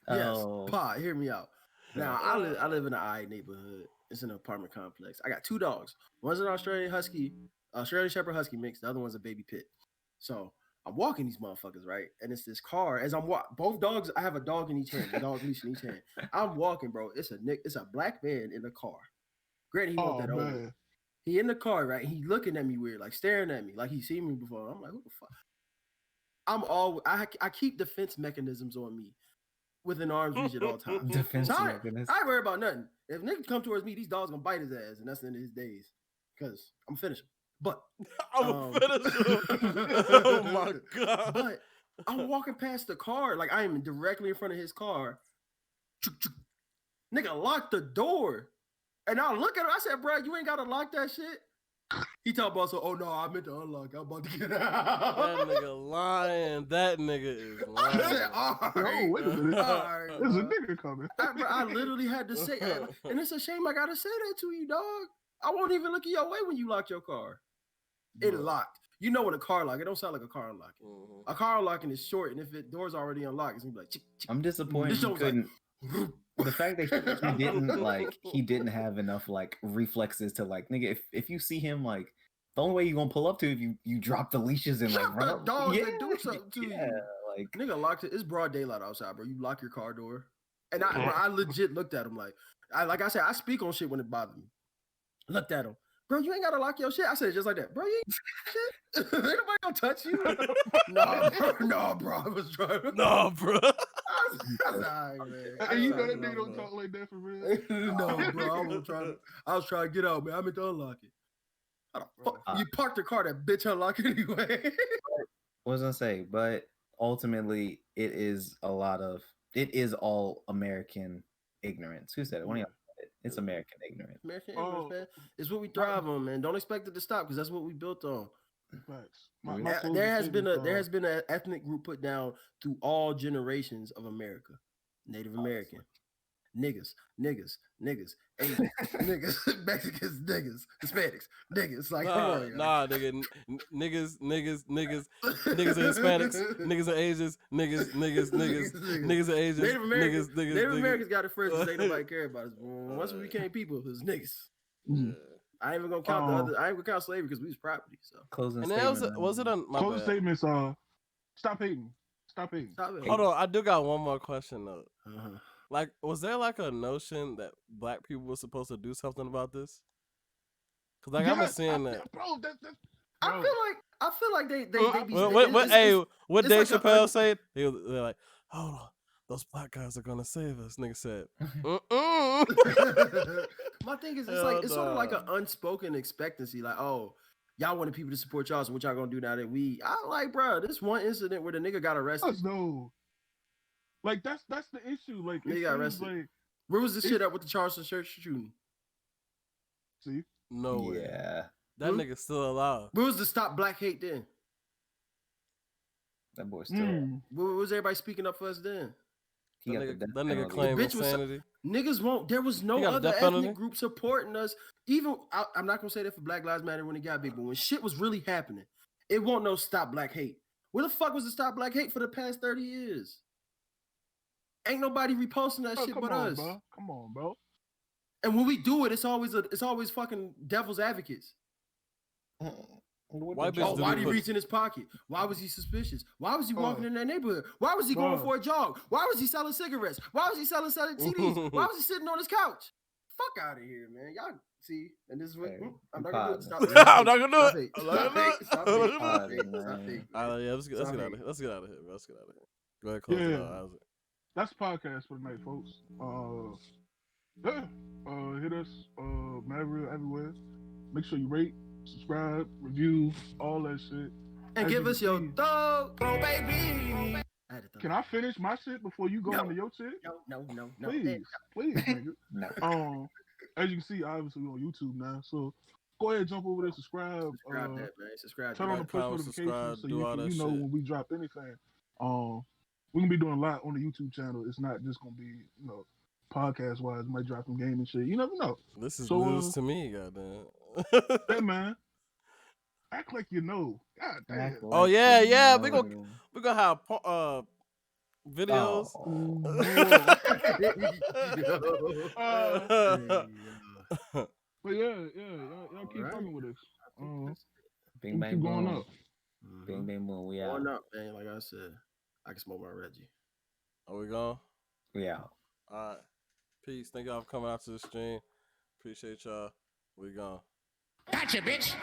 yes, pod. Hear me out. Now I live in an I neighborhood. It's an apartment complex. I got 2 dogs. One's an Australian Shepherd Husky mix. The other one's a baby pit. So I'm walking these motherfuckers, right? And it's this car. As I'm both dogs, I have a dog in each hand, a dog leash in each hand. I'm walking, bro. It's a black man in the car. Granted, he won't that old. He in the car, right? He looking at me weird, like staring at me, like he seen me before. I'm like, who the fuck? I keep defense mechanisms on me within arm's reach at all times. Defense mechanisms. I ain't worry about nothing. If niggas come towards me, these dogs gonna bite his ass, and that's the end of his days. Because I'm finishing. But I'm a finisher. Oh my god! But I'm walking past the car, like I am directly in front of his car. Nigga locked the door, and I look at him. I said, "Bro, you ain't gotta lock that shit." He talking about oh no, I meant to unlock. I'm about to get out. That nigga lying. That nigga is lying. I said, all right. Wait a minute. There's a nigga coming. I literally had to say that, and it's a shame I gotta say that to you, dog. I won't even look at your way when you lock your car. It locked. You know what a car lock? It don't sound like a car unlocking. Mm-hmm. A car unlocking is short, and if the door's already unlocked, it's gonna be like. Chick, chick. I'm disappointed he couldn't. The fact that he didn't have enough like reflexes to like nigga. If you see him like the only way you're gonna pull up to if you drop the leashes and like run dog and do something to you. Like nigga locked it. It's broad daylight outside, bro. You lock your car door, and I legit looked at him like I said I speak on shit when it bothers me. Looked at him. Bro, you ain't gotta lock your shit. I said it just like that. Bro, you ain't shit. Ain't nobody gonna touch you. No, bro. I was driving. No, bro. Right, man. And you know that nigga don't talk like that for real. No, bro. I was trying to get out, man. I meant to unlock it. How the fuck? You parked the car, that bitch unlock it anyway. What was I gonna say? But ultimately, it is all American ignorance. Who said it? One of y'all. It's American ignorance. American ignorance, man. It's what we thrive on, man. Don't expect it to stop because that's what we built on. Facts. There has been an ethnic group put down through all generations of America. Native American, niggas, Asians, niggas, Mexicans, niggas, Hispanics, niggas. Like, nigga, niggas are Hispanics, niggas are Asians, niggas are Asians, Native Americans got it first because ain't nobody care about us. Once we became people, it was niggas. Yeah. I ain't even gonna count the other. I ain't gonna count slavery because we was property. So closing statement. Was it on my closing statements? Stop hating. Hold on, I do got one more question though. Like, was there like a notion that black people were supposed to do something about this? Because like I've been seeing that, bro. I feel like they be. What Dave Chappelle said? They're like, hold on, those black guys are gonna save us. Nigga said, My thing is, it's sort of like an unspoken expectancy. Like, oh, y'all wanted people to support y'all, so what y'all gonna do now that I like, bro. This one incident where the nigga got arrested. No. Like that's the issue. Like he got arrested. Like, where was this shit at with the Charleston church shooting? See? No way. Yeah. That nigga's still alive. Where was the Stop Black Hate then? That boy's still Where was everybody speaking up for us then? That nigga claimed insanity. Niggas won't. There was no other ethnic group supporting us. Even I'm not gonna say that for Black Lives Matter when it got big, but when shit was really happening, it won't no Stop Black Hate. Where the fuck was the Stop Black Hate for the past 30 years? Ain't nobody reposting that shit but us. Bro. Come on, bro. And when we do it, it's always fucking devil's advocates. Why did he reach in his pocket? Why was he suspicious? Why was he walking in that neighborhood? Why was he going for a jog? Why was he selling cigarettes? Why was he selling CDs? Why was he sitting on his couch? Fuck out of here, man. Y'all see, and this is what I'm not gonna do it. Stop it. I'm not gonna do it. Stop it. Yeah, let's get out of here. Go ahead, close it out. that's podcast for the night, folks. Yeah. Hit us, Maverick everywhere. Make sure you rate, subscribe, review, all that shit. And give us your thought, baby. Can I finish my shit before you go into your shit? No. Please, nigga. No. As you can see, obviously we're on YouTube now, so go ahead, jump over there, subscribe. Subscribe that, man. Subscribe. Turn on the push notifications so you know when we drop anything. We're gonna be doing a lot on the YouTube channel. It's not just gonna be, podcast wise. Might drop some game and shit. You never know. This is news to me, goddamn. Hey man, act like you know. God damn. Oh yeah. We're gonna have videos. But y'all keep fucking with us. Bing bang keep boom. Going up. Bing bang boom. We out. Going up, man. Like I said, I can smoke my Reggie. Are we gone? We out. All right. Peace. Thank y'all for coming out to the stream. Appreciate y'all. We gone. Gotcha, bitch.